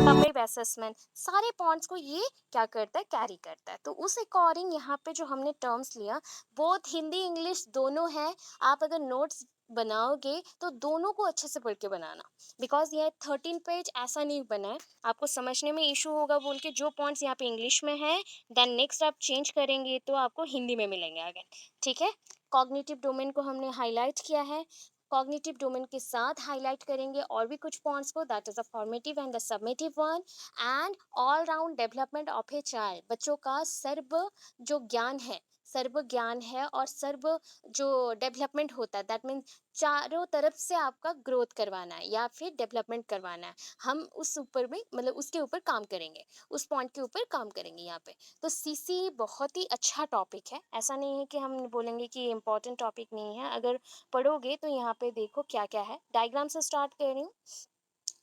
Summative assessment, सारे points को ये क्या करता है, कैरी करता है। तो उस अकॉर्डिंग यहाँ पे जो हमने टर्म्स लिया, बोथ हिंदी इंग्लिश दोनों है। आप अगर नोट्स बनाओगे तो दोनों को अच्छे से पढ़ के बनाना, बिकॉज ये 13 पेज ऐसा नहीं बना है आपको समझने में इशू होगा बोल के। जो पॉइंट्स यहाँ पे इंग्लिश में है, देन नेक्स्ट आप चेंज करेंगे तो आपको हिंदी में मिलेंगे आगे। ठीक है, कॉग्निटिव डोमेन को हमने हाईलाइट किया है। कॉग्निटिव डोमेन के साथ हाईलाइट करेंगे और भी कुछ पॉइंट्स को, that is the formative and the summative one. And all round development of a child, बच्चों का सर्व जो ज्ञान है, सर्व ज्ञान है और सर्व जो डेवलपमेंट होता है, दैट मीन्स चारों तरफ से आपका ग्रोथ करवाना है या फिर डेवलपमेंट करवाना है। हम उस ऊपर में मतलब उसके ऊपर काम करेंगे, उस पॉइंट के ऊपर काम करेंगे यहाँ पे। तो सीसी बहुत ही अच्छा टॉपिक है, ऐसा नहीं है कि हम बोलेंगे कि इम्पोर्टेंट टॉपिक नहीं है। अगर पढ़ोगे तो यहाँ पे देखो क्या क्या है, डायग्राम से स्टार्ट कर रही हूँ।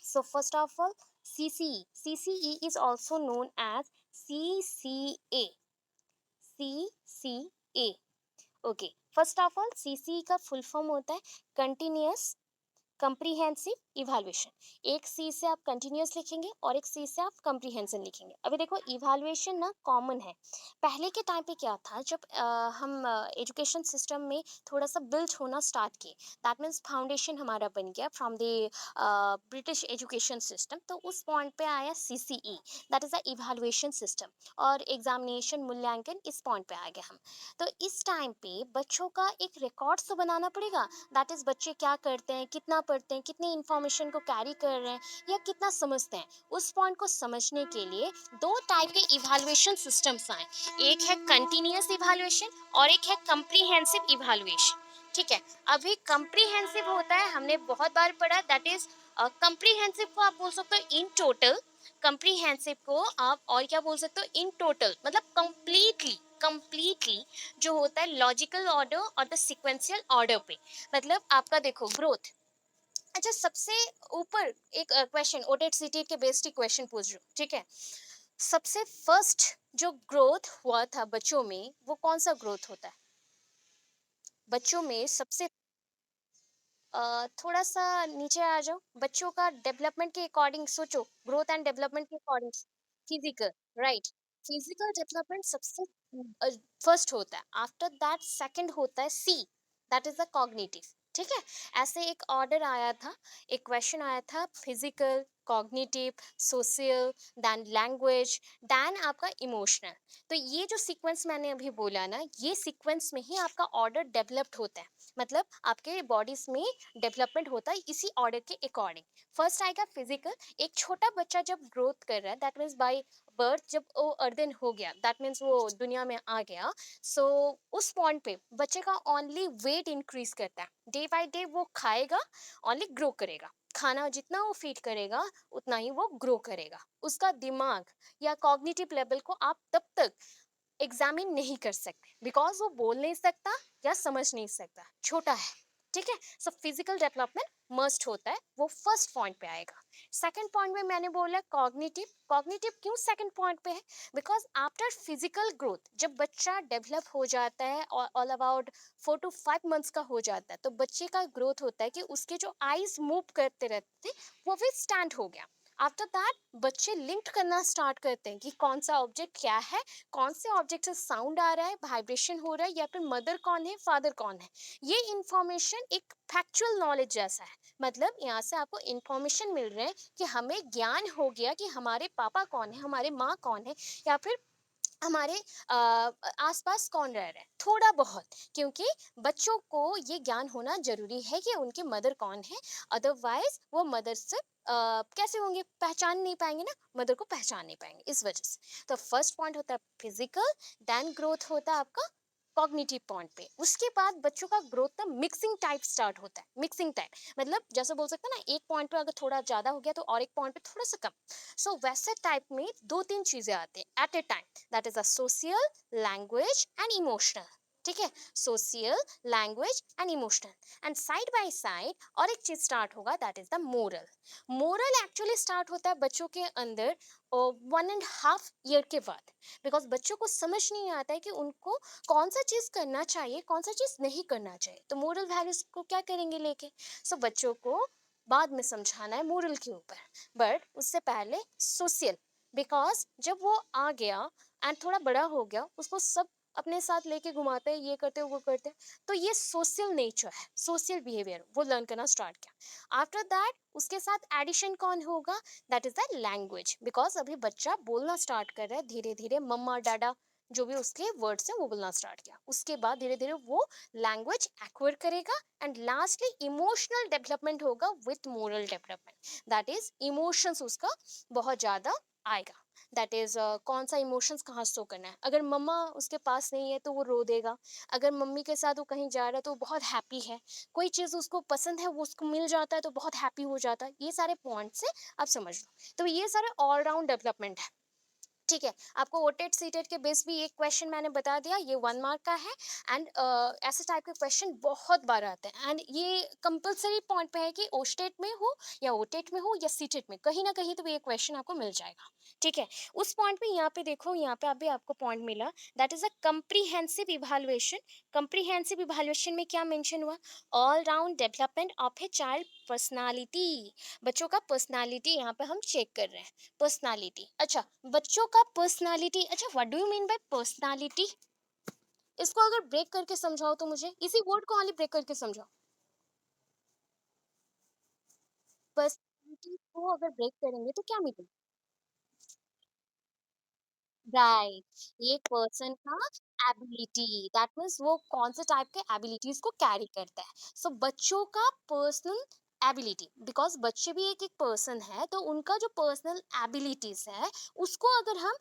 So first of all, CCE. CCE is also known as CCA. CCA. Okay. First of all CCE का फुल फॉर्म होता है कंटिन्यूअस कंप्रीहेंसिव इवैल्यूएशन। एक सी से आप कंटिन्यूअस लिखेंगे और एक सी से आप कंप्रीहेंशन लिखेंगे। अभी देखो इवैल्यूएशन ना कॉमन है। पहले के टाइम पे क्या था, जब हम एजुकेशन सिस्टम में थोड़ा सा बिल्ड होना स्टार्ट किए, दैट मीन्स फाउंडेशन हमारा बन गया from the British education system, तो उस पॉइंट पे आया CCE, that is the evaluation system. और एग्जामिनेशन मूल्यांकन इस पॉइंट पे आ गया हम। तो इस टाइम पे बच्चों का एक रिकॉर्ड्स तो बनाना पड़ेगा, दैट इज बच्चे क्या करते हैं, कितना पढ़ते हैं, कितनी इंफॉर्मेशन को कैरी कर रहे हैं या कितना समझते हैं। उस पॉइंट को समझने के लिए दो टाइप के इवैल्यूएशन सिस्टम्स आए, एक है कंटिन्यूअस इवैल्यूएशन और एक है कंप्रीहेंसिव इवैल्यूएशन। ठीक है, अभी कंप्रीहेंसिव होता है, हमने बहुत बार पढ़ा, दैट इज कंप्रीहेंसिव को आप बोल सकते हो इन टोटल, कंप्रीहेंसिव को आप और क्या बोल सकते हो, इन टोटल मतलब कंप्लीटली, कंप्लीटली जो होता है लॉजिकल ऑर्डर और द सिक्वेंशियल ऑर्डर पे। मतलब आपका देखो ग्रोथ। अच्छा, सबसे ऊपर एक क्वेश्चन ओटेट सिटी के बेस्ड क्वेश्चन पूछ रही हूँ, ठीक है। सबसे फर्स्ट जो ग्रोथ हुआ था बच्चों में, वो कौन सा ग्रोथ होता है बच्चों में सबसे? थोड़ा सा नीचे आ जाओ, बच्चों का डेवलपमेंट के अकॉर्डिंग सोचो, ग्रोथ एंड डेवलपमेंट के according. Physical, right. Physical development सबसे फर्स्ट होता है, आफ्टर दैट सेकंड होता है सी, दैट इज द कॉग्निटिव। ठीक है, ऐसे एक ऑर्डर आया था, एक क्वेश्चन आया था, physical, cognitive, social, then language, then आपका इमोशनल। तो ये जो सीक्वेंस मैंने अभी बोला ना, ये सीक्वेंस में ही आपका ऑर्डर डेवलप्ड होता है, मतलब आपके बॉडीज में डेवलपमेंट होता है इसी ऑर्डर के अकॉर्डिंग। फर्स्ट आएगा फिजिकल, एक छोटा बच्चा जब ग्रोथ कर रहा है, दैट मीन्स बाय बर्थ, जब वो अर्दन हो गया, दैट मीन्स वो दुनिया में आ गया। सो उस पॉइंट पे बच्चे का ओनली वेट इंक्रीज करता है, डे बाय डे वो खाएगा, ओनली ग्रो करेगा। खाना जितना वो फीड करेगा उतना ही वो ग्रो करेगा। उसका दिमाग या कॉग्निटिव लेवल को आप तब तक एग्जामिन नहीं कर सकते, बिकॉज वो बोल नहीं सकता या समझ नहीं सकता, छोटा है। ठीक है, सो फिजिकल डेवलपमेंट मस्ट होता है, वो फर्स्ट पॉइंट पे आएगा। सेकंड पॉइंट में मैंने बोला कॉग्निटिव। कॉग्निटिव क्यों सेकंड पॉइंट पे है? बिकॉज आफ्टर फिजिकल ग्रोथ, जब बच्चा डेवलप हो जाता है और ऑल अबाउट 4 to 5 मंथ्स का हो जाता है, तो बच्चे का ग्रोथ होता है कि उसके जो आईज मूव करते रहते थे वो भी स्टैंड हो गया। आफ्टर दैट बच्चे लिंक करना स्टार्ट करते हैं कि कौन सा ऑब्जेक्ट क्या है, कौन से ऑब्जेक्ट से साउंड आ रहा है, वाइब्रेशन हो रहा है, या फिर मदर कौन है, फादर कौन है। ये इंफॉर्मेशन एक फैक्चुअल नॉलेज जैसा है, मतलब यहाँ से आपको इंफॉर्मेशन मिल रहे हैं कि हमें ज्ञान हो गया कि हमारे पापा कौन है, हमारे माँ कौन है, या फिर हमारे आसपास कौन रह रहा है, थोड़ा बहुत। क्योंकि बच्चों को ये ज्ञान होना जरूरी है कि उनके मदर कौन है, अदरवाइज वो मदर से कैसे होंगे, पहचान नहीं पाएंगे ना, मदर को पहचान नहीं पाएंगे, इस वजह से। तो फर्स्ट पॉइंट होता है फिजिकल, देन ग्रोथ होता है आपका कॉग्निटिव पॉइंट पे। उसके बाद बच्चों का ग्रोथ का मिक्सिंग टाइप स्टार्ट होता है। मिक्सिंग टाइप मतलब जैसे बोल सकते हैं ना, एक पॉइंट पे अगर थोड़ा ज्यादा हो गया तो और एक पॉइंट पे थोड़ा सा कम। सो वैसे टाइप में दो तीन चीजें आती हैं at a time, that is a social, language and emotional. ठीक है, social, language and emotional. And side by side और एक चीज स्टार्ट होगा, that is the moral. Moral actually start होता है बच्चों के अंदर 1.5 ईयर के बाद, बिकॉज बच्चों को समझ नहीं आता है कि उनको कौन सा चीज करना चाहिए, कौन सा चीज नहीं करना चाहिए। तो मोरल वैल्यूज को क्या करेंगे लेके, सो बच्चों को बाद में समझाना है मोरल के ऊपर, बट उससे पहले सोशल। बिकॉज जब वो आ गया एंड थोड़ा बड़ा हो गया, उसको सब अपने साथ लेके घुमाते हैं, ये करते हैं वो करते हैं, तो ये सोशल नेचर है, सोशल बिहेवियर वो लर्न करना स्टार्ट किया। आफ्टर दैट उसके साथ एडिशन कौन होगा? That is the language, because अभी बच्चा बोलना स्टार्ट कर रहा है धीरे धीरे, मम्मा डाडा जो भी उसके वर्ड्स हैं वो बोलना स्टार्ट किया, उसके बाद धीरे धीरे वो लैंग्वेज एक्वायर करेगा। एंड लास्टली इमोशनल डेवलपमेंट होगा with moral development, that is emotions उसका बहुत ज्यादा आएगा। दैट इज कौन सा इमोशंस कहाँ शो करना है। अगर मम्मा उसके पास नहीं है तो वो रो देगा, अगर मम्मी के साथ वो कहीं जा रहा है तो वो बहुत हैप्पी है, कोई चीज़ उसको पसंद है वो उसको मिल जाता है तो बहुत हैप्पी हो जाता है। ये सारे पॉइंट से आप समझ लो, तो ये सारे ऑलराउंड डेवलपमेंट है। ठीक है, आपको ओटेट सीटेट के बेस भी एक क्वेश्चन मैंने बता दिया, ये 1 मार्क का है। एंड ऐसे टाइप के क्वेश्चन बहुत बार आते हैं, एंड ये कंपलसरी पॉइंट पे है कि ओस्टेट में हो या ओटेट में हो या सीटेट में, कहीं ना कहीं तो ये क्वेश्चन आपको मिल जाएगा। ठीक है, उस पॉइंट पे यहाँ पे देखो, यहाँ पे अभी आपको पॉइंट मिला, that is a comprehensive evaluation. Comprehensive evaluation में क्या मेंशन हुआ? All round development of a child personality. बच्चों का पर्सनालिटी यहाँ पे हम चेक कर रहे हैं। पर्सनालिटी, अच्छा बच्चों का पर्सनालिटी, अच्छा what do you mean bye personality? इसको अगर ब्रेक करके समझाओ तो मुझे, इसी वर्ड को खाली ब्रेक करके समझाओ। पर्सनालिटी को अगर ब्रेक करेंगे तो क्या मिलेगा? राइट, ये पर्सन का एबिलिटी, दैट मीन्स वो कौन से टाइप के एबिलिटीज को कैरी करता है। सो बच्चों का पर्सनल एबिलिटी, बिकॉज बच्चे भी एक एक पर्सन है, तो उनका जो पर्सनल एबिलिटीज है उसको अगर हम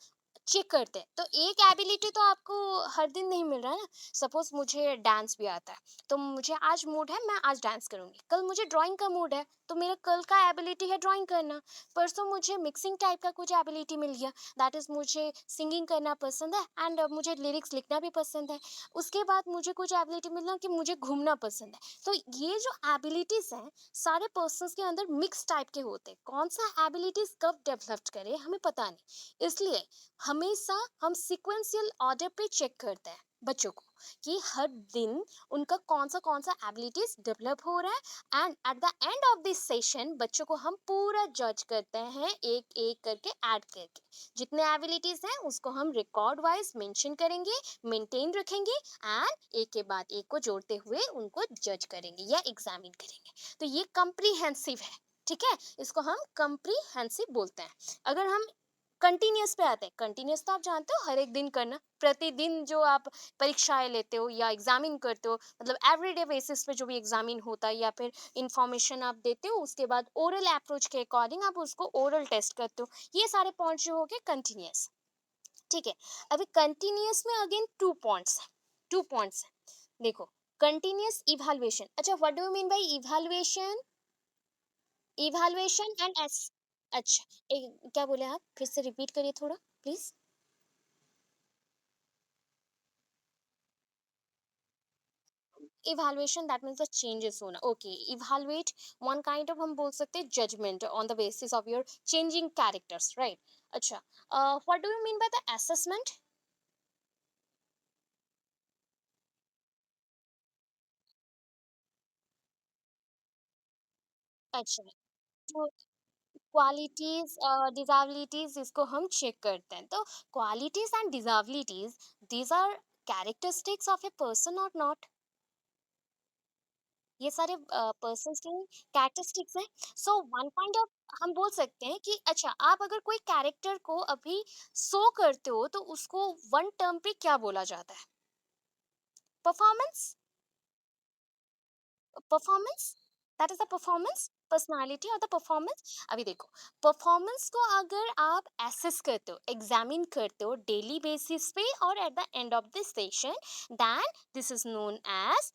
चेक करते हैं, तो एक एबिलिटी तो आपको हर दिन नहीं मिल रहा है ना। सपोज मुझे डांस भी आता है, तो मुझे आज मूड है मैं आज डांस करूंगी, कल मुझे ड्राइंग का मूड है तो मेरा कल का एबिलिटी है ड्राइंग करना, परसों मुझे मिक्सिंग टाइप का कुछ एबिलिटी मिल गया, दैट इज मुझे सिंगिंग करना पसंद है एंड मुझे लिरिक्स लिखना भी पसंद है। उसके बाद मुझे कुछ एबिलिटी मिलना कि मुझे घूमना पसंद है। तो ये जो एबिलिटीज हैं सारे पर्सन के अंदर मिक्स टाइप के होते हैं, कौन सा एबिलिटीज कब डेवलप करे हमें पता नहीं, इसलिए हमेशा हम सिक्वेंशियल ऑर्डर पे चेक करते हैं बच्चों को, कि हर दिन उनका कौन सा एबिलिटीज डेवलप हो रहा है। And eight the end of this session बच्चों को हम पूरा जज करते हैं एक एक करके ऐड करके, जितने एबिलिटीज हैं उसको हम रिकॉर्ड वाइज मेंशन करेंगे, मेंटेन रखेंगे, एंड एक के बाद एक को जोड़ते हुए उनको जज करेंगे या एग्जामिन करेंगे। तो ये कंप्रीहेंसिव है। ठीक है, इसको हम कंप्रीहेंसिव बोलते हैं। अगर हम कंटिन्यूअस पे आते हैं, कंटिन्यूअस तो आप जानते हो हर एक दिन करना, प्रतिदिन जो आप परीक्षाएं लेते हो या एग्जामिन करते हो, मतलब एवरीडे बेसिस पे जो भी एग्जामिन होता है या फिर इंफॉर्मेशन आप देते हो, उसके बाद ओरल अप्रोच के अकॉर्डिंग आप उसको ओरल टेस्ट करते हो, ये सारे पॉइंट्स जो हो गए कंटिन्यूअस। ठीक है, अभी कंटिन्यूअस में अगेन टू पॉइंट्स है, टू पॉइंट्स है। देखो, कंटिन्यूअस इवैल्यूएशन, अच्छा what do you mean by evaluation? Evaluation and S, अच्छा क्या बोले आप, फिर से रिपीट करिए थोड़ा please. Evaluation that means the changes होना, okay. Evaluate one kind of हम बोल सकते हैं judgement on the basis of your changing characters, right. अच्छा, what do you mean by the assessment? अच्छा, तो क्वालिटीज डिजाबिलिटीज इसको हम चेक करते हैं, तो qualities and disabilities, these are characteristics of a person or not? ये सारे पर्सन्स के कैरेक्टरिस्टिक्स हैं। सो वन काइंड ऑफ हम बोल सकते हैं कि अच्छा आप अगर कोई कैरेक्टर को अभी शो करते हो तो उसको वन टर्म पे क्या बोला जाता है? Performance, performance, that is the performance, personality और द परफॉर्मेंस। अभी देखो, परफॉर्मेंस को अगर आप एसेस करते हो, एग्जामिन करते हो डेली बेसिस पे और at the end of the session, then this is known as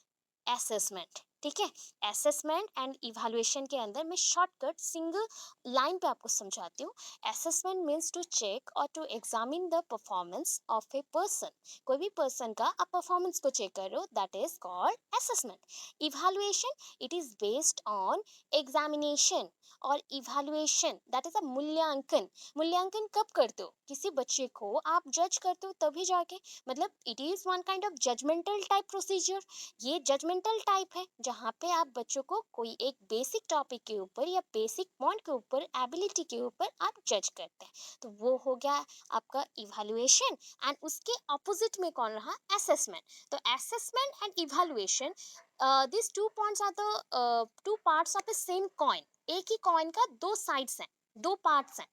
assessment. ठीक है, असेसमेंट एंड इवैल्यूएशन के अंदर मैं शॉर्टकट सिंगल लाइन पे आपको समझाती हूँ। असेसमेंट मीन्स टू चेक और to examine the performance of a person. कोई भी पर्सन का आप परफॉर्मेंस को चेक कर रहे हो, that is called assessment. Evaluation, it is based on examination. और इवैल्यूएशन दैट इज अ मूल्यांकन। मूल्यांकन कब करते हो? किसी बच्चे को आप जज करते हो तभी जाके, मतलब it is one kind of judgemental type procedure. ये जजमेंटल टाइप है जहाँ पे आप बच्चों को कोई एक बेसिक टॉपिक के ऊपर या बेसिक पॉइंट के ऊपर, एबिलिटी के ऊपर आप जज करते हैं। तो वो हो गया आपका इवैल्यूएशन। एंड उसके ऑपोजिट में कौन रहा? असेसमेंट। तो assessment and evaluation, these two points are the two parts of the same coin। एक ही कॉइन का दो साइड्स हैं, दो पार्ट्स हैं,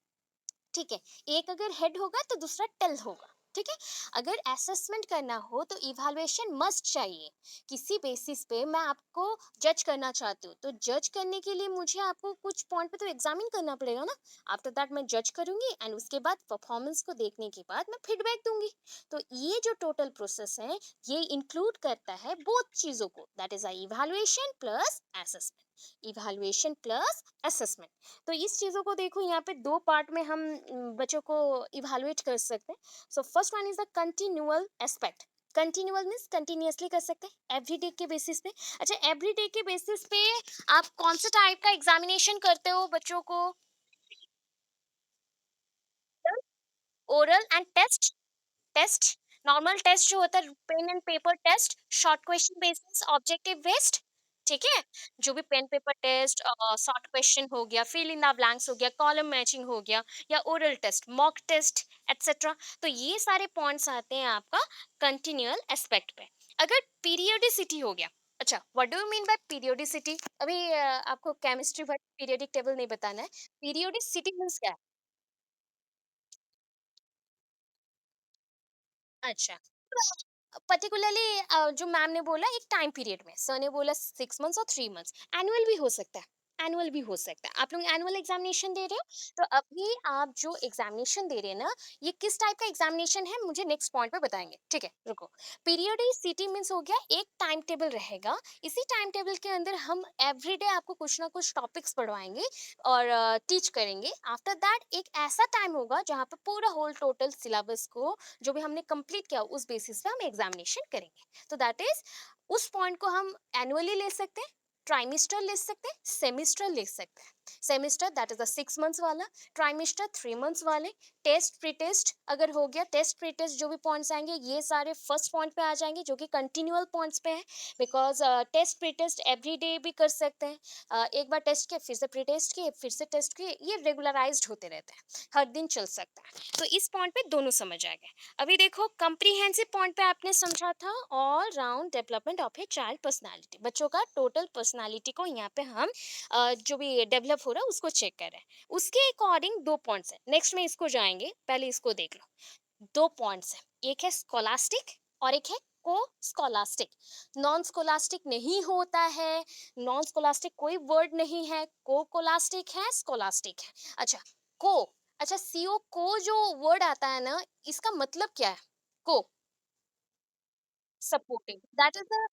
ठीक है। एक अगर हेड होगा तो दूसरा टेल होगा, ठीक है। अगर असेसमेंट करना हो तो इवैल्यूएशन मस्ट चाहिए। किसी बेसिस पे मैं आपको जज करना चाहती हूँ, तो जज करने के लिए मुझे आपको कुछ पॉइंट पे तो एग्जामिन करना पड़ेगा ना। आफ्टर दैट मैं जज करूंगी एंड उसके बाद परफॉर्मेंस को देखने के बाद मैं फीडबैक दूंगी। तो ये जो टोटल प्रोसेस है ये इंक्लूड करता है बोथ चीजों को, that is evaluation plus assessment. Evaluation plus assessment. तो इस चीज़ों को देखो, यहाँ पे दो पार्ट में हम बच्चों को इवैल्यूएट कर सकते हैं। So first one is the continual aspect. Continual means continuously कर सकते हैं, एवरीडे के बेसिस पे। अच्छा, एवरीडे के बेसिस पे आप कौन से टाइप का एग्जामिनेशन करते हो बच्चों को? Oral and test. Test, normal test जो होता है, pen and paper test, short question basis, objective based, ठीक है। जो भी pen paper test, short question हो गया, फिल इन द ब्लैंक्स हो गया, कॉलम मैचिंग हो गया, या oral test, mock test, etcetera. तो ये सारे पॉइंट्स आते हैं आपका कंटिन्यूअल एस्पेक्ट पे। अगर पीरियोडिसिटी हो गया, अच्छा what do you mean bye periodicity? अभी आपको केमिस्ट्री वर्ड पीरियोडिक टेबल नहीं बताना है। पीरियोडिसिटी मीन्स क्या है? अच्छा, पर्टिकुलरली जो मैम ने बोला एक टाइम पीरियड में, सर ने बोला 6 मंथ्स और 3 मंथ्स। एनुअल भी हो सकता है, एनुअल भी हो सकता है। आप लोग एनुअल एग्जामिनेशन दे रहे हो, तो अभी आप जो एग्जामिनेशन दे रहे हैं ना, ये किस टाइप का एग्जामिनेशन है मुझे नेक्स्ट पॉइंट पे बताएंगे, ठीक है। रुको। पीरियडिसिटी मीन्स हो गया एक टाइम टेबल रहेगा। इसी टाइम टेबल के अंदर हम एवरीडे आपको कुछ ना कुछ टॉपिक्स पढ़वाएंगे और टीच करेंगे। आफ्टर दैट एक ऐसा टाइम होगा जहाँ पे पूरा होल टोटल सिलेबस को जो भी हमने कंप्लीट किया उस बेसिस पे हम एग्जामिनेशन करेंगे। तो दैट इज, उस पॉइंट को हम एनुअली ले सकते हैं, ट्राइमेस्टर ले सकते हैं, सेमिस्टर ले सकते हैं। Semester that is the 6 months वाला, ट्राइमेस्टर 3 मंथ्स वाले। टेस्ट प्री टेस्ट अगर हो गया, टेस्ट प्री टेस्ट जो भी पॉइंट्स आएंगे ये सारे फर्स्ट पॉइंट पे आ जाएंगे जो कि कंटिन्यूअल पॉइंट्स पे है। Because test pre test every day भी कर सकते हैं। एक बार टेस्ट किए फिर से प्री टेस्ट किए फिर से टेस्ट किए, ये रेगुलराइज्ड होते रहते हैं, हर दिन चल सकता है। तो इस पॉइंट पे दोनों समझ आ गए। अभी देखो कम्प्रीहेंसिव पॉइंट पे आपने समझा था all round development of a child personality. बच्चों का टोटल पर्सनालिटी को यहाँ पे हम जो भी डेवलप हो रहा है उसको चेक कर रहे हैं। उसके अकॉर्डिंग दो पॉइंट्स है, नेक्स्ट में इसको जाएंगे, पहले इसको देख लो। दो पॉइंट्स है, एक है स्कॉलास्टिक और एक है को स्कॉलास्टिक। नॉन स्कॉलास्टिक नहीं होता है, नॉन स्कॉलास्टिक कोई वर्ड नहीं है, को कोलास्टिक है, स्कॉलास्टिक है। अच्छा, को, अच्छा सीओ को जो वर्ड आता है ना, इसका मतलब क्या है? को, सपोर्टिंग, दैट इज द,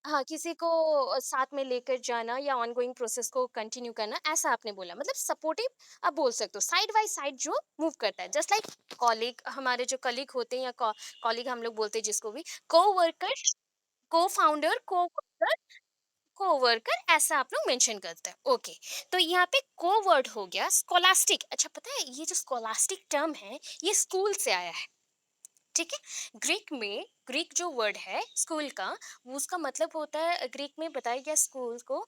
हाँ, किसी को साथ में लेकर जाना या ऑनगोइंग प्रोसेस को कंटिन्यू करना, ऐसा आपने बोला, मतलब सपोर्टिव आप बोल सकते हो, साइड बाय साइड जो मूव करता है, जस्ट लाइक कॉलीग। हमारे जो कलीग होते हैं या कॉलीग हम लोग बोलते हैं जिसको भी, को वर्कर, को फाउंडर, को वर्कर ऐसा आप लोग मेंशन करते हैं, ओके। तो यहाँ पे को वर्ड हो गया स्कॉलास्टिक। अच्छा पता है ये जो स्कॉलास्टिक टर्म है ये स्कूल से आया है, ठीक है। ग्रीक में, ग्रीक जो वर्ड है स्कूल का, वो उसका मतलब होता है, ग्रीक में बताया गया स्कूल को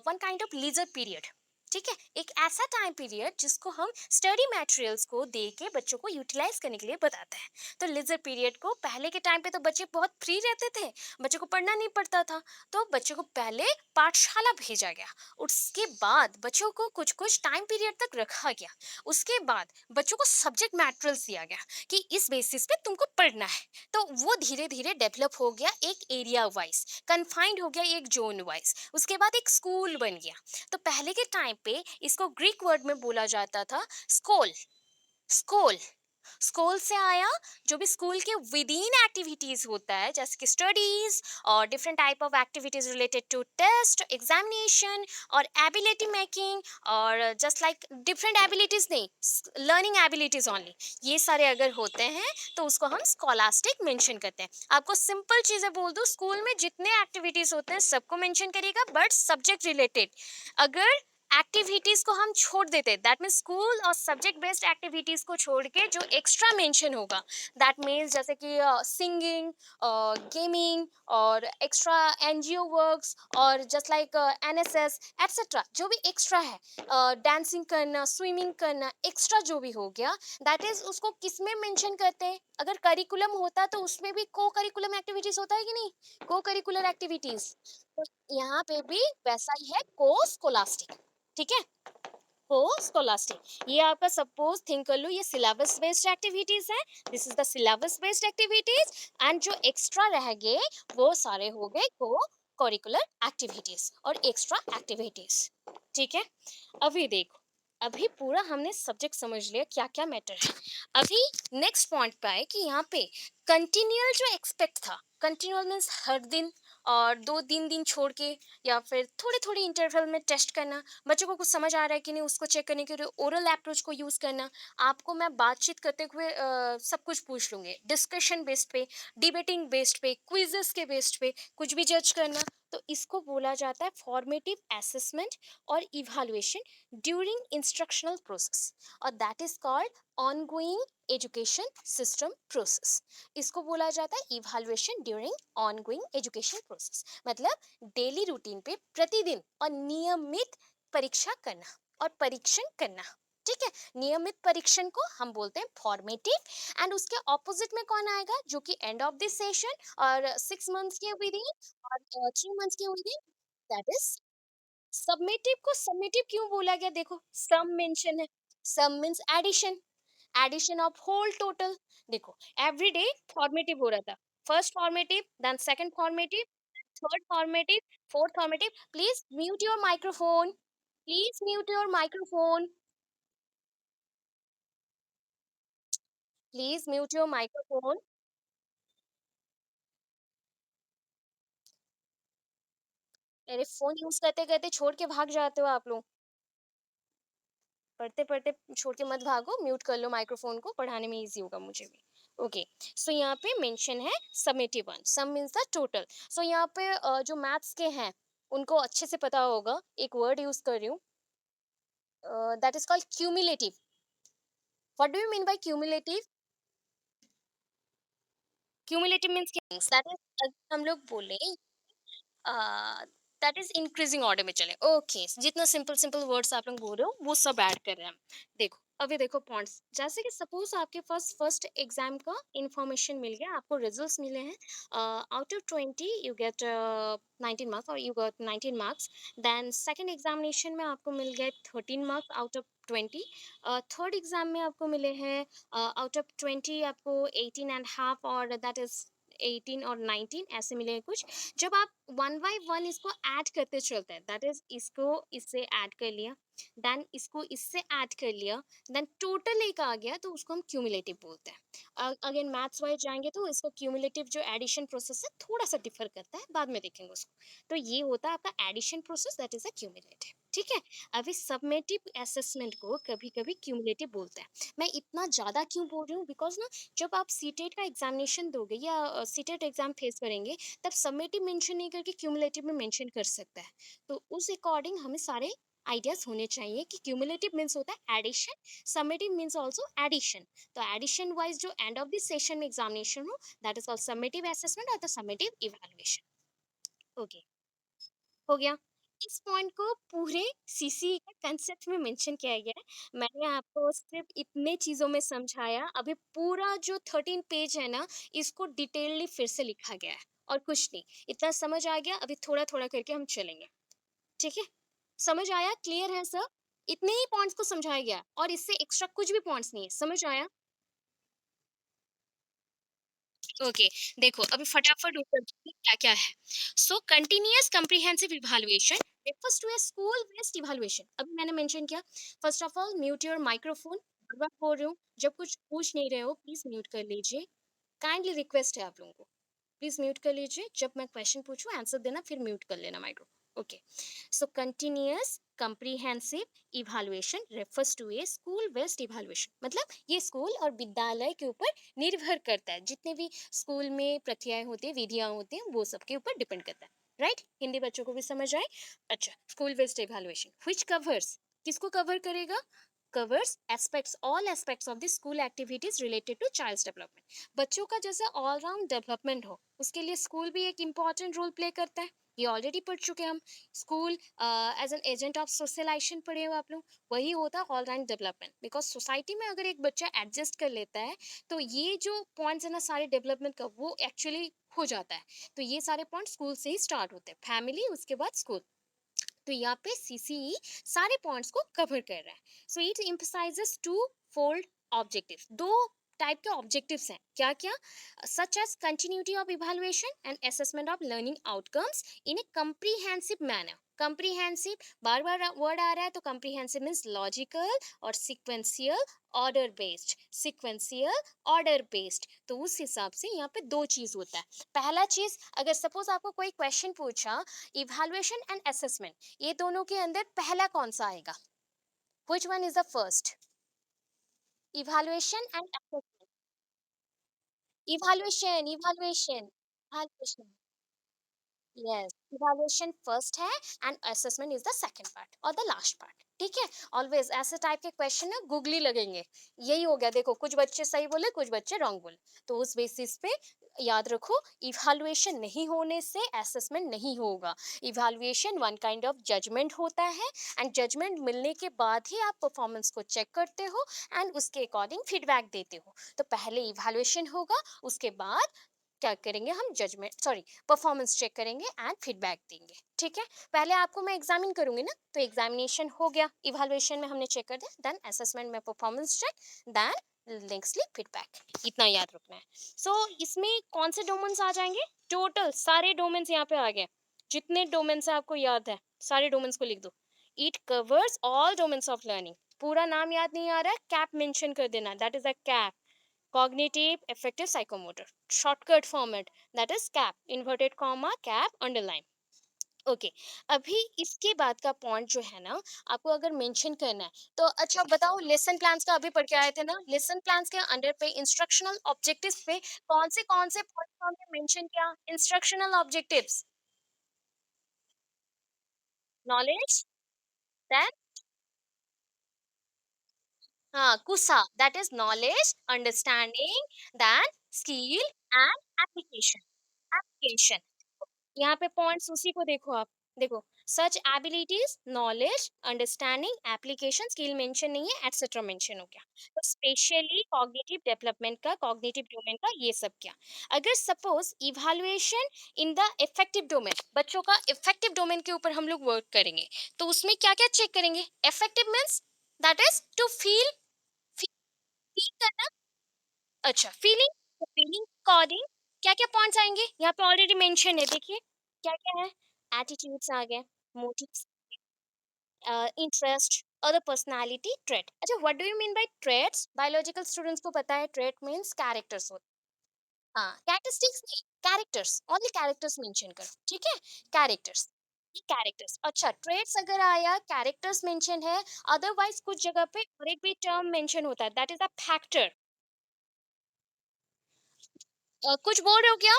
one kind of leisure period, ठीक है। एक ऐसा टाइम पीरियड जिसको हम स्टडी मटेरियल्स को दे के बच्चों को यूटिलाइज करने के लिए बताते हैं। तो लीजर पीरियड को, पहले के टाइम पे तो बच्चे बहुत फ्री रहते थे, बच्चों को पढ़ना नहीं पड़ता था, तो बच्चों को पहले पाठशाला भेजा गया। उसके बाद बच्चों को कुछ कुछ टाइम पीरियड तक रखा गया। उसके बाद बच्चों को सब्जेक्ट मैटेरियल्स दिया गया कि इस बेसिस पे तुमको पढ़ना है। तो वो धीरे धीरे डेवलप हो गया, एक एरिया वाइज कन्फाइंड हो गया, एक जोन वाइज, उसके बाद एक स्कूल बन गया। तो पहले के टाइम पे इसको ग्रीक वर्ड में बोला जाता था स्कोल, स्कोल, स्कूल से आया, जो भी स्कूल के विद इन एक्टिविटीज होता है जैसे कि स्टडीज और different type of activities related to test examination और एबिलिटी मेकिंग और जस्ट लाइक डिफरेंट एबिलिटीज नहीं, लर्निंग एबिलिटीज ओनली, ये सारे अगर होते हैं तो उसको हम स्कॉलास्टिक मेंशन करते हैं। आपको सिंपल चीजें बोल दूं, स्कूल में जितने एक्टिविटीज होते हैं सबको मेंशन करिएगा, बट सब्जेक्ट रिलेटेड अगर एक्टिविटीज को हम छोड़ देते, दैट मीन्स स्कूल और सब्जेक्ट बेस्ड एक्टिविटीज को छोड़ के जो एक्स्ट्रा मेंशन होगा, दैट मीन्स जैसे कि सिंगिंग, गेमिंग और एक्स्ट्रा एनजीओ वर्क्स और जस्ट लाइक एनएसएस एटसेट्रा, जो भी एक्स्ट्रा है, डांसिंग करना, स्विमिंग करना, एक्स्ट्रा जो भी हो गया, दैट इज उसको किस में मेंशन करते हैं। अगर करिकुलम होता तो उसमें भी को करिकुलम एक्टिविटीज होता है कि नहीं, को करिकुलर एक्टिविटीज, तो यहाँ पे भी वैसा ही है, को स्कोलास्टिक। ठीक है, हो स्कोलास्टिक, ये आपका सपोज थिंक कर लो, ये सिलेबस बेस्ड एक्टिविटीज है, this is the syllabus based activities, and जो एक्स्ट्रा रह गए वो सारे हो गए को करिकुलर एक्टिविटीज और एक्स्ट्रा एक्टिविटीज। ठीक है, अभी देखो, अभी पूरा हमने सब्जेक्ट समझ लिया क्या क्या मैटर है। अभी नेक्स्ट पॉइंट पे आए कि यहाँ पे कंटिन्यूअल जो एक्सपेक्ट था, कंटिन्यूअल मीन्स हर दिन और 2-3 दिन छोड़ के या फिर थोड़े थोड़े इंटरवल में टेस्ट करना, बच्चों को कुछ समझ आ रहा है कि नहीं उसको चेक करने के लिए ओरल अप्रोच को यूज करना। आपको मैं बातचीत करते हुए सब कुछ पूछ लूंगी, डिस्कशन बेस्ड पे, डिबेटिंग बेस्ड पे, क्विजेस के बेस्ड पे कुछ भी जज करना, तो इसको बोला जाता है फॉर्मेटिव असेसमेंट और इवैल्यूएशन ड्यूरिंग इंस्ट्रक्शनल प्रोसेस, और that is called ongoing education system process. इसको बोला जाता है evaluation during ongoing education process, मतलब डेली रूटीन पे प्रतिदिन और नियमित परीक्षा करना और परीक्षण करना। ठीक है, नियमित परीक्षण को हम बोलते हैं फॉर्मेटिव, एंड उसके ऑपोजिट में कौन आएगा, जो कि एंड ऑफ दिस सेशन और 6 मंथ्स के विद इन और 3 मंथ्स के within, that is summative. को सबमिटिव क्यों बोला गया, देखो सम मेंशन है, sum means addition, addition of whole total. देखो एवरी डे फॉर्मेटिव हो रहा था, first formative, then second formative, third formative, fourth formative. Please mute your microphone, please mute your microphone, please mute your microphone. अरे phone use करते करते छोड़ के भाग जाते हो आप लोग, पढ़ते पढ़ते छोड़ के मत भागो, म्यूट कर लो माइक्रोफोन को, पढ़ाने में इजी होगा मुझे भी। ओके, सो यहाँ पे मेंशन है summative one, sum means the total. So यहाँ पे जो मैथ्स के हैं उनको अच्छे से पता होगा, एक वर्ड यूज कर रही हूँ, that is called cumulative. What do you mean bye cumulative? Cumulative means that is, हम लोग बोले दैट इज इंक्रीजिंग ऑर्डर में चले। ओके, जितना सिंपल सिंपल वर्ड्स आप लोग बोल रहे हो वो सब ऐड कर रहे हैं हम। देखो अभी देखो पॉइंट्स, जैसे कि सपोज आपके पास फर्स्ट एग्जाम का इंफॉर्मेशन मिल गया, आपको रिजल्ट्स मिले हैं, out of 20 you get 19 marks और you got 19 marks. Then second examination में आपको मिल गए 13 marks out of 20। Third exam में आपको मिले हैं आउट ऑफ 20 आपको 18.5 और दैट इज 18 और 19 ऐसे मिले हैं कुछ। जब आप वन बाय वन इसको ऐड करते चलते हैं, दैट इज इसको इससे ऐड कर लिया, देन इसको इससे ऐड कर लिया, देन टोटल एक आ गया, तो उसको हम क्यूमुलेटिव बोलते हैं। अगेन मैथ्स वाइज जाएंगे तो इसको क्यूमुलेटिव जो एडिशन प्रोसेस है थोड़ा सा डिफर करता है, बाद में देखेंगे उसको। तो ये होता है आपका addition process, that is a cumulative. ठीक है, अभी सबमेटिव असेसमेंट को कभी कभी क्यूमुलेटिव बोलते हैं। मैं इतना ज्यादा क्यों बोल रही हूँ, बिकॉज ना जब आप सीटेट का एग्जामिनेशन दोगे या सीटेट एग्जाम फेस करेंगे, तब समेटिव मेंशन नहीं करके क्यूमुलेटिव में मेंशन कर सकता है। तो उस अकॉर्डिंग हमें सारे आइडियाज होने चाहिए कि क्यूमुलेटिव मीन्स होता है addition, summative means also addition. तो एडिशन वाइज जो एंड ऑफ दिस सेशन में एग्जामिनेशन हो, that is called summative assessment और द समेटिव इवैल्यूएशन। ओके, हो गया। इस पॉइंट को पूरे सीसी का कंसेप्ट में मेंशन किया गया है। मैंने आपको सिर्फ इतने चीजों में समझाया, अभी पूरा जो 13 पेज है ना, इसको डिटेलली फिर से लिखा गया है और कुछ नहीं। इतना समझ आ गया, अभी थोड़ा थोड़ा करके हम चलेंगे। ठीक है, समझ आया, क्लियर है सर? इतने ही पॉइंट्स को समझाया गया और इससे एक्स्ट्रा कुछ भी पॉइंट्स नहीं है, समझ आया? ओके, देखो अभी फटाफट ऊपर क्या क्या है। So continuous comprehensive evaluation refers to a school based evaluation, अभी मैंने मेंशन किया। First of all mute your microphone, बार बार बोल रही हूँ, जब कुछ पूछ नहीं रहे हो प्लीज म्यूट कर लीजिए। काइंडली रिक्वेस्ट है आप लोगों को, प्लीज म्यूट कर लीजिए। जब मैं क्वेश्चन पूछूं आंसर देना, फिर म्यूट कर लेना micro. Okay. So continuous comprehensive evaluation refers to a school based evaluation, मतलब ये स्कूल और विद्यालय के ऊपर निर्भर करता है। जितने भी स्कूल में प्रक्रियाएं होती है, विधियां होती हैं, वो सब के ऊपर डिपेंड करता है। राइट हिंदी बच्चों को भी समझ आए। अच्छा, school based evaluation which covers, किसको कवर करेगा? Covers aspects, all aspects of the school activities related to child's development. बच्चों का जैसे ऑलराउंड डेवलपमेंट हो, उसके लिए स्कूल भी एक इम्पॉर्टेंट रोल प्ले करता है। ये ऑलरेडी पढ़ चुके हैं हम। School as an agent of socialisation पढ़े हो आप लोग। वही होता है all round development. Because society में अगर एक बच्चा एडजस्ट कर लेता है, तो ये जो पॉइंट्स है ना सारे डेवलपमेंट का, वो एक्चुअली हो जाता है। तो ये सारे पॉइंट स्कूल से ही स्टार्ट होते हैं, फैमिली उसके बाद स्कूल। तो यहाँ पे सीसीई सारे पॉइंट्स को कवर कर रहा है। So it emphasises twofold objectives, दो टाइप के ऑब्जेक्टिव्स हैं। क्या क्या? Such as continuity of evaluation and assessment of learning outcomes in a comprehensive manner. Comprehensive, बार बार वर्ड आ रहा है, तो कंप्रीहेंसिव मीन्स लॉजिकल और sequential, order based. Sequential, order based, तो उस हिसाब से यहाँ पे दो चीज होता है। पहला चीज, अगर सपोज आपको कोई क्वेश्चन पूछा, इवैल्यूएशन एंड असेसमेंट, ये दोनों के अंदर पहला कौन सा आएगा? Which one is the first? Evaluation and assessment. Evaluation, evaluation, evaluation. Yes, evaluation first है and assessment is the second part और द लास्ट पार्ट। ठीक है। ऑलवेज ऐसे टाइप के क्वेश्चन ना गूगली लगेंगे। यही हो गया, देखो कुछ बच्चे सही बोले, कुछ बच्चे रॉन्ग बोले, तो उस बेसिस पे याद रखो, इवैल्यूएशन नहीं होने से असेसमेंट नहीं होगा। Evaluation one kind of judgement होता है, एंड जजमेंट मिलने के बाद ही आप परफॉर्मेंस को चेक करते हो एंड उसके अकॉर्डिंग फीडबैक देते हो। तो पहले इवैल्यूएशन होगा, उसके बाद क्या करेंगे हम? जजमेंट, सॉरी, परफॉर्मेंस चेक करेंगे एंड फीडबैक देंगे। ठीक है। पहले आपको मैं एग्जामिन करूंगी ना, तो एग्जामिनेशन हो गया, इवैल्यूएशन में हमने चेक कर दिया, देन असेसमेंट में performance check, then nextly feedback. इतना याद रखना है। सो इसमें कौन से डोमेन्स आ जाएंगे? टोटल सारे डोमेन्स यहाँ पे आ गए। जितने डोमेन्स है आपको याद है, सारे डोमेन्स को लिख दो। It covers all domains of learning. पूरा नाम याद नहीं आ रहा है, कैप मेंशन कर देना, that is a cap. Cognitive affective psychomotor, shortcut format, that is cap, inverted comma cap underline। Okay. अभी इसके बाद का पॉइंट जो है ना, आपको अगर मेंशन करना है, तो अच्छा बताओ, लेसन प्लान्स का अभी पढ़ के आए थे ना, लेसन प्लान्स के अंडर पे इंस्ट्रक्शनल ऑब्जेक्टिव्स पे कौन से पॉइंट हमने मेंशन किया? इंस्ट्रक्शनल ऑब्जेक्टिव्स, नॉलेज, देन हाँ कुसा, that is knowledge, understanding, then skill and application. Application, यहाँ पे पॉइंट्स उसी को देखो आप। देखो, such abilities, knowledge, understanding, application, skill mention नहीं है, एटसेट्रा मेंशन हो गया। तो स्पेशली कॉग्निटिव डेवलपमेंट का, कॉग्निटिव डोमेन का ये सब क्या। अगर suppose evaluation in the affective domain, बच्चों का इफेक्टिव डोमेन के ऊपर हम लोग वर्क करेंगे, तो उसमें क्या क्या चेक करेंगे? Effective means that is to feel, feel करना। अच्छा, फीलिंग, तो फीलिंग अकॉर्डिंग क्या क्या पॉइंट्स आएंगे? यहाँ पे ऑलरेडी मेंशन है, देखिए क्या क्या है। एटीट्यूड्स आ गए, मोटिव्स, इंटरेस्ट, और पर्सनालिटी ट्रेट। अच्छा, what do you mean bye traits? Biological students को पता है ट्रेट मीन्स कैरेक्टर्स होते हैं। हाँ, कैरेक्टरिस्टिक्स नहीं, कैरेक्टर्स, ओनली कैरेक्टर्स मेंशन करो। ठीक है, कैरेक्टर्स, कैरेक्टर्स। अच्छा, ट्रेट्स अगर आया, कैरेक्टर्स मेंशन है, अदरवाइज कुछ जगह पे और एक भी टर्म मेंशन होता है, दैट इज अ फैक्टर। कुछ बोल रहे हो क्या?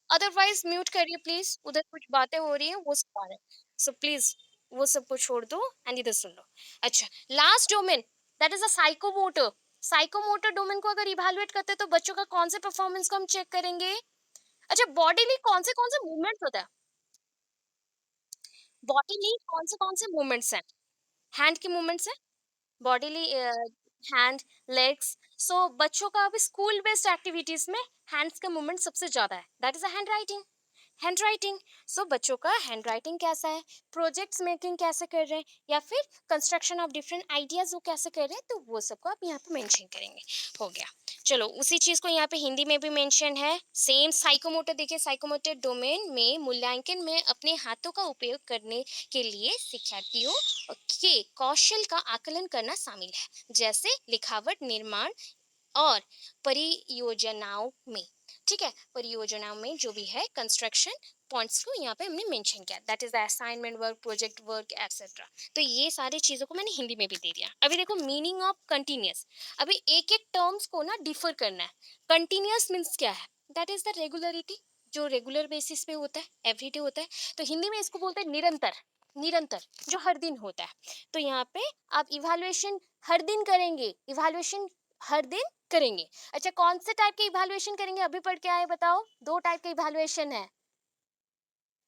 अदरवाइज म्यूट करिए प्लीज, उधर कुछ बातें हो रही है, वो सब आ रहा है। सो प्लीज वो सब को छोड़ दो एंड इधर सुन लो। अच्छा, last domain, that is a psychomotor. Psychomotor domain को अगर इवैल्यूएट करते हैं, तो बच्चों का कौन से परफॉर्मेंस को हम चेक करेंगे? अच्छा, बॉडीली कौन से मूवमेंट्स होता है? बॉडीली कौन से मूवमेंट्स हैं? हैंड के मूवमेंट्स है, बॉडीली, हैंड, लेग्स। सो बच्चों का अभी स्कूल बेस्ड एक्टिविटीज में हैंड्स का मूवमेंट सबसे ज्यादा है, that is a handwriting. Handwriting. So बच्चों का हैंड राइटिंग कैसा है, प्रोजेक्ट्स मेकिंग कैसे कर रहे हैं, या फिर कंस्ट्रक्शन ऑफ डिफरेंट आइडियाज वो कैसे कर रहे हैं, तो वो सबको आप यहाँ पे मेंशन करेंगे। हो गया। चलो उसी चीज को यहाँ पे हिंदी में भी मेंशन है, सेम साइकोमोटर। देखिए साइकोमोटर डोमेन में मूल्यांकन में अपने हाथों का उपयोग करने के लिए शिक्षार्थियों के कौशल का आकलन करना शामिल है, जैसे लिखावट, निर्माण और परियोजनाओं में। ठीक है, परियोजनाओं में जो भी है कंस्ट्रक्शन पॉइंट्स को यहाँ पे हमने मेंशन किया, that is the assignment work, project work etcetera. तो ये सारी चीजों को मैंने हिंदी में भी दे दिया। अभी देखो मीनिंग ऑफ कंटिन्यूअस। अभी एक एक टर्म्स को ना डिफर करना है। कंटिन्यूअस मीन्स क्या है, दैट इज द रेगुलरिटी, जो रेगुलर बेसिस पे होता है, एवरीडे होता है। तो हिंदी में इसको बोलते हैं निरंतर। निरंतर जो हर दिन होता है। तो यहाँ पे आप इवैल्यूएशन हर दिन करेंगे, इवैल्यूएशन हर दिन करेंगे। अच्छा कौन से टाइप के इवैल्यूएशन करेंगे, अभी पढ़ के आए बताओ। दो टाइप के इवैल्यूएशन है,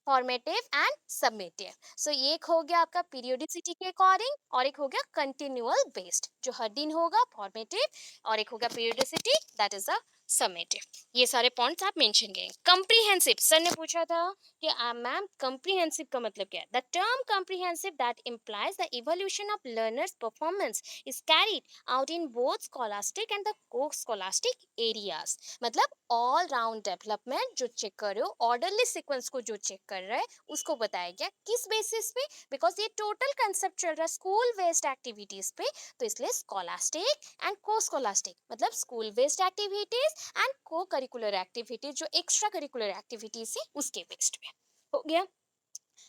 फॉर्मेटिव एंड सबमिटिव। सो एक हो गया आपका पीरियोडिसिटी के अकॉर्डिंग, और एक हो गया कंटिन्यूअल बेस्ड जो हर दिन होगा फॉर्मेटिव, और एक हो गया periodicity that is a submissive. ये सारे पॉइंट्स आप मेंशन करेंगे। कंप्रीहेंसिव, सर ने पूछा था कि मैम कंप्रीहेंसिव का मतलब क्या है। The term comprehensive that implies the evolution of learners performance is carried out in both scholastic and the को स्कॉलास्टिक एरियाज। मतलब ऑल राउंड डेवलपमेंट जो चेक कर रहे हो, ऑर्डरली सीक्वेंस को जो चेक कर रहा है उसको बताया गया। किस बेसिस पे, बिकॉज ये टोटल कंसेप्ट चल रहा है स्कूल बेस्ड एक्टिविटीज पे, तो इसलिए स्कॉलास्टिक एंड को स्कॉलास्टिक मतलब स्कूल बेस्ड एक्टिविटीज एंड को करिकुलर एक्टिविटीज जो एक्स्ट्रा करिकुलर एक्टिविटीज है उसके बेस्ड पे। हो गया।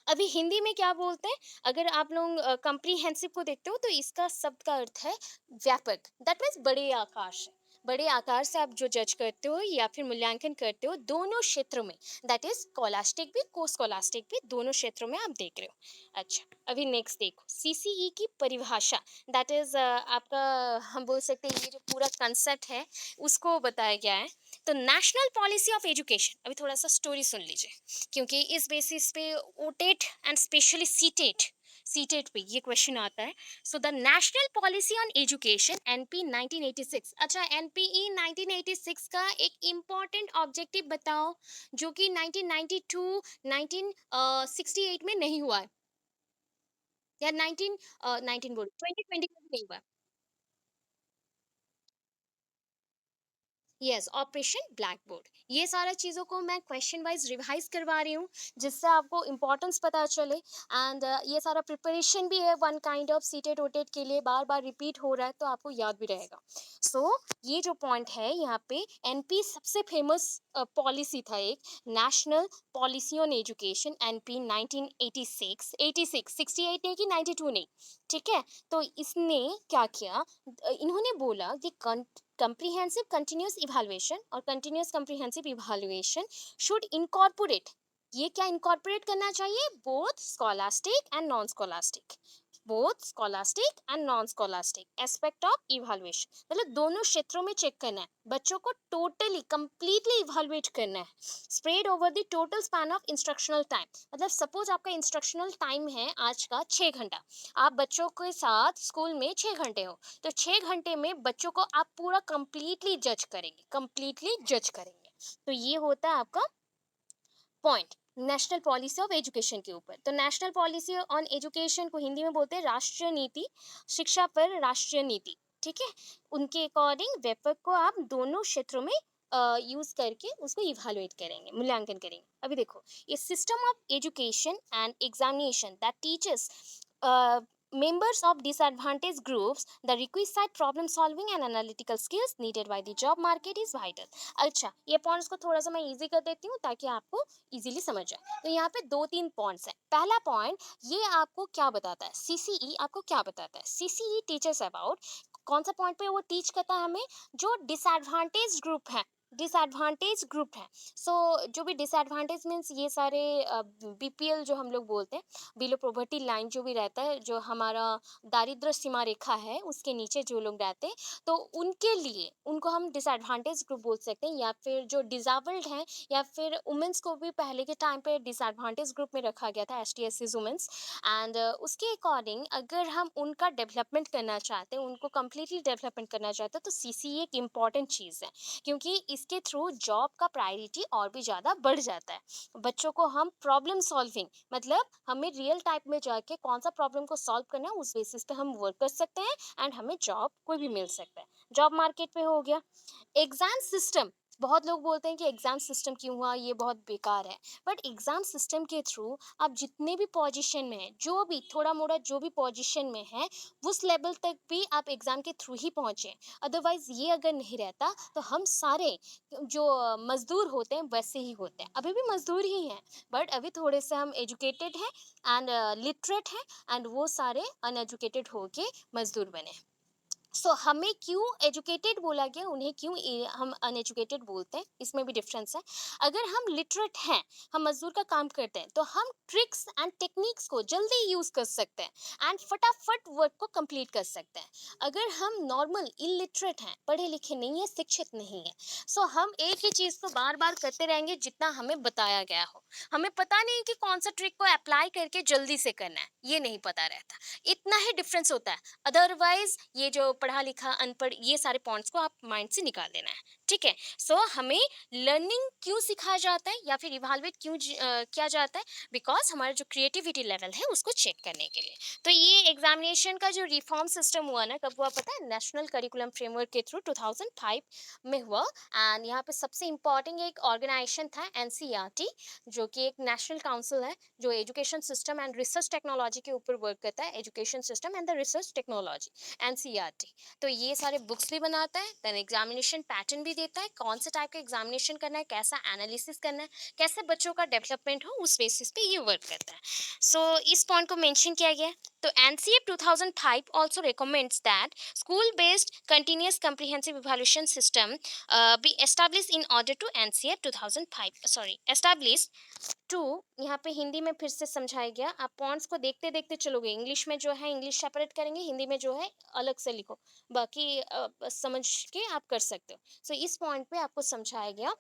अभी हिंदी में क्या बोलते हैं, अगर आप लोग कंप्रीहेंसिव को देखते हो तो इसका शब्द का अर्थ है व्यापक, दैट मीन्स बड़े आकार से। बड़े आकार से आप जो जज करते हो या फिर मूल्यांकन करते हो दोनों क्षेत्रों में, दैट इज स्कॉलास्टिक भी को स्कॉलास्टिक भी, दोनों क्षेत्रों में आप देख रहे हो। अच्छा अभी नेक्स्ट देखो सीसीई की परिभाषा, दैट इज आपका, हम बोल सकते हैं ये जो पूरा कंसेप्ट है उसको बताया गया है। तो नेशनल पॉलिसी ऑफ एजुकेशन, अभी थोड़ा सा स्टोरी सुन लीजिए, क्योंकि इस बेसिस पे ओटेट एंड स्पेशली सीटेट, सीटेट पे ये क्वेश्चन आता है। So the national policy on education NP 1986। अच्छा एनपीई 1986 का एक इम्पॉर्टेंट ऑब्जेक्टिव बताओ जो कि 1992 1968 में नहीं हुआ है, या 19 बोल 2020 में भी नहीं हुआ। Yes, operation black board. ये सारा चीज़ों को मैं क्वेश्चन वाइज रिवाइज करवा रही हूँ जिससे आपको इंपॉर्टेंस पता चले। एंड ये सारा प्रिपरेशन भी है वन काइंड ऑफ सीटेड ओटेड के लिए, बार बार रिपीट हो रहा है तो आपको याद भी रहेगा। सो ये जो पॉइंट है यहाँ पे, एनपी सबसे फेमस पॉलिसी था एक, national policy on education, NP 1986, 86 68 नहीं कि 92 नहीं। ठीक है। तो इसने क्या किया, इन्होंने बोला कि comprehensive continuous evaluation और continuous comprehensive evaluation should incorporate, ये क्या incorporate करना चाहिए, both scholastic and non scholastic, both scholastic and non scholastic aspect of evaluation। मतलब दोनों क्षेत्रों में चेक करना है, बच्चों को टोटली कंप्लीटली इवेलुएट करना है, spread over the total span of instructional time. मतलब सपोज आपका इंस्ट्रक्शनल टाइम है आज का 6 घंटा, आप बच्चों के साथ स्कूल में 6 घंटे हो, तो 6 घंटे में बच्चों को आप पूरा कंप्लीटली जज करेंगे, कंप्लीटली जज करेंगे। तो ये होता है आपका point national policy of education के ऊपर। तो नेशनल पॉलिसी ऑन एजुकेशन को हिंदी में बोलते हैं राष्ट्रीय नीति, शिक्षा पर राष्ट्रीय नीति। ठीक है। उनके अकॉर्डिंग व्यापक को आप दोनों क्षेत्रों में यूज करके उसको इवेलुएट करेंगे, मूल्यांकन करेंगे। अभी देखो ये system of education and examination that teachers members of disadvantaged groups the requisite problem solving and analytical skills needed by the job market is vital। अच्छा ये पॉइंट्स को थोड़ा सा मैं इजी कर देती हूँ ताकि आपको इजीली समझ जाए। तो यहाँ पे दो तीन पॉइंट्स हैं। पहला पॉइंट ये आपको क्या बताता है, सीसीई आपको क्या बताता है, सीसीई टीचर्स अबाउट, कौन सा पॉइंट पे वो टीच करता है हमें, जो डिसएडवांटेज ग्रुप है, डिसएडवांटेज ग्रुप है। सो जो भी डिसएडवांटेज मीन्स ये सारे बीपीएल जो हम लोग बोलते हैं, बिलो पॉवर्टी लाइन जो भी रहता है, जो हमारा दारिद्र सीमा रेखा है उसके नीचे जो लोग रहते हैं, तो उनके लिए उनको हम डिसएडवांटेज ग्रुप बोल सकते हैं, या फिर जो डिजेबल्ड हैं, या फिर वुमेंस को भी पहले के टाइम पे डिसएडवांटेज ग्रुप में रखा गया था, S T S C women's. And उसके अकॉर्डिंग अगर हम उनका डेवलपमेंट करना चाहते हैं, उनको कम्प्लीटली डेवलपमेंट करना चाहते हैं, तो सी एक इम्पॉर्टेंट चीज़ है, क्योंकि इसके थ्रू जॉब का प्रायोरिटी और भी ज़्यादा बढ़ जाता है। बच्चों को हम प्रॉब्लम सॉल्विंग, मतलब हमें रियल टाइप में जाके कौन सा प्रॉब्लम को सॉल्व करना है उस बेसिस पे हम वर्क कर सकते हैं, एंड हमें जॉब कोई भी मिल सकता है। जॉब मार्केट पे हो गया एग्जाम सिस्टम। बहुत लोग बोलते हैं कि एग्जाम सिस्टम क्यों हुआ, ये बहुत बेकार है। बट एग्जाम सिस्टम के थ्रू आप जितने भी पोजीशन में हैं, जो भी थोड़ा मोड़ा जो भी पोजीशन में है, उस लेवल तक भी आप एग्जाम के थ्रू ही पहुंचे। अदरवाइज ये अगर नहीं रहता तो हम सारे जो मजदूर होते हैं वैसे ही होते हैं, अभी भी मजदूर ही हैं, बट अभी थोड़े से हम एजुकेटेड हैं एंड लिटरेट हैं, एंड वो सारे अनएजुकेटेड होके मजदूर बने। हमें क्यों एजुकेटेड बोला गया, उन्हें क्यों हम अनएजुकेटेड बोलते हैं, इसमें भी डिफरेंस है। अगर हम लिटरेट हैं, हम मजदूर का काम करते हैं, तो हम ट्रिक्स एंड टेक्निक्स को जल्दी यूज कर सकते हैं एंड फटाफट वर्क को कंप्लीट कर सकते हैं। अगर हम नॉर्मल इलिटरेट हैं, पढ़े लिखे नहीं है, शिक्षित नहीं है, हम एक ही चीज को बार बार करते रहेंगे जितना हमें बताया गया हो। हमें पता नहीं कि कौन सा ट्रिक को अप्लाई करके जल्दी से करना है, ये नहीं पता रहता। इतना ही डिफरेंस होता है। अदरवाइज ये जो पढ़ा लिखा अनपढ़, ये सारे पॉइंट्स को आप माइंड से निकाल देना है, ठीक है। हमें लर्निंग क्यों सिखाया जाता है या फिर इवालुएट क्यों किया जाता है, बिकॉज हमारा जो क्रिएटिविटी लेवल है उसको चेक करने के लिए। तो ये एग्जामिनेशन का जो रिफॉर्म सिस्टम हुआ ना, कब हुआ पता है? नेशनल करिकुलम फ्रेमवर्क के थ्रू 2005 में हुआ। एंड यहाँ पे सबसे इम्पोर्टेंट एक ऑर्गेनाइजेशन था एनसीईआरटी, जो कि एक नेशनल काउंसिल है जो education system and research technology के ऊपर वर्क करता है। Education system and the research technology, NCERT. तो ये सारे बुक्स भी बनाता है, देन एग्जामिनेशन पैटर्न भी देता है, कौन से टाइप का एग्जामिनेशन करना है, कैसा एनालिसिस करना है, कैसे बच्चों का डेवलपमेंट हो, उस बेसिस पे ये वर्क करता है। इस पॉइंट को मेंशन किया गया है। तो NCF 2005 also recommends that school-based continuous comprehensive evaluation system be established in order to NCF 2005 sorry established to. यहाँ पे हिंदी में फिर से समझाया गया, आप पॉइंट्स को देखते देखते चलोगे। इंग्लिश में जो है इंग्लिश सेपरेट करेंगे, हिंदी में जो है अलग से लिखो, बाकी समझ के आप कर सकते हो। इस पॉइंट पे आपको समझाया गया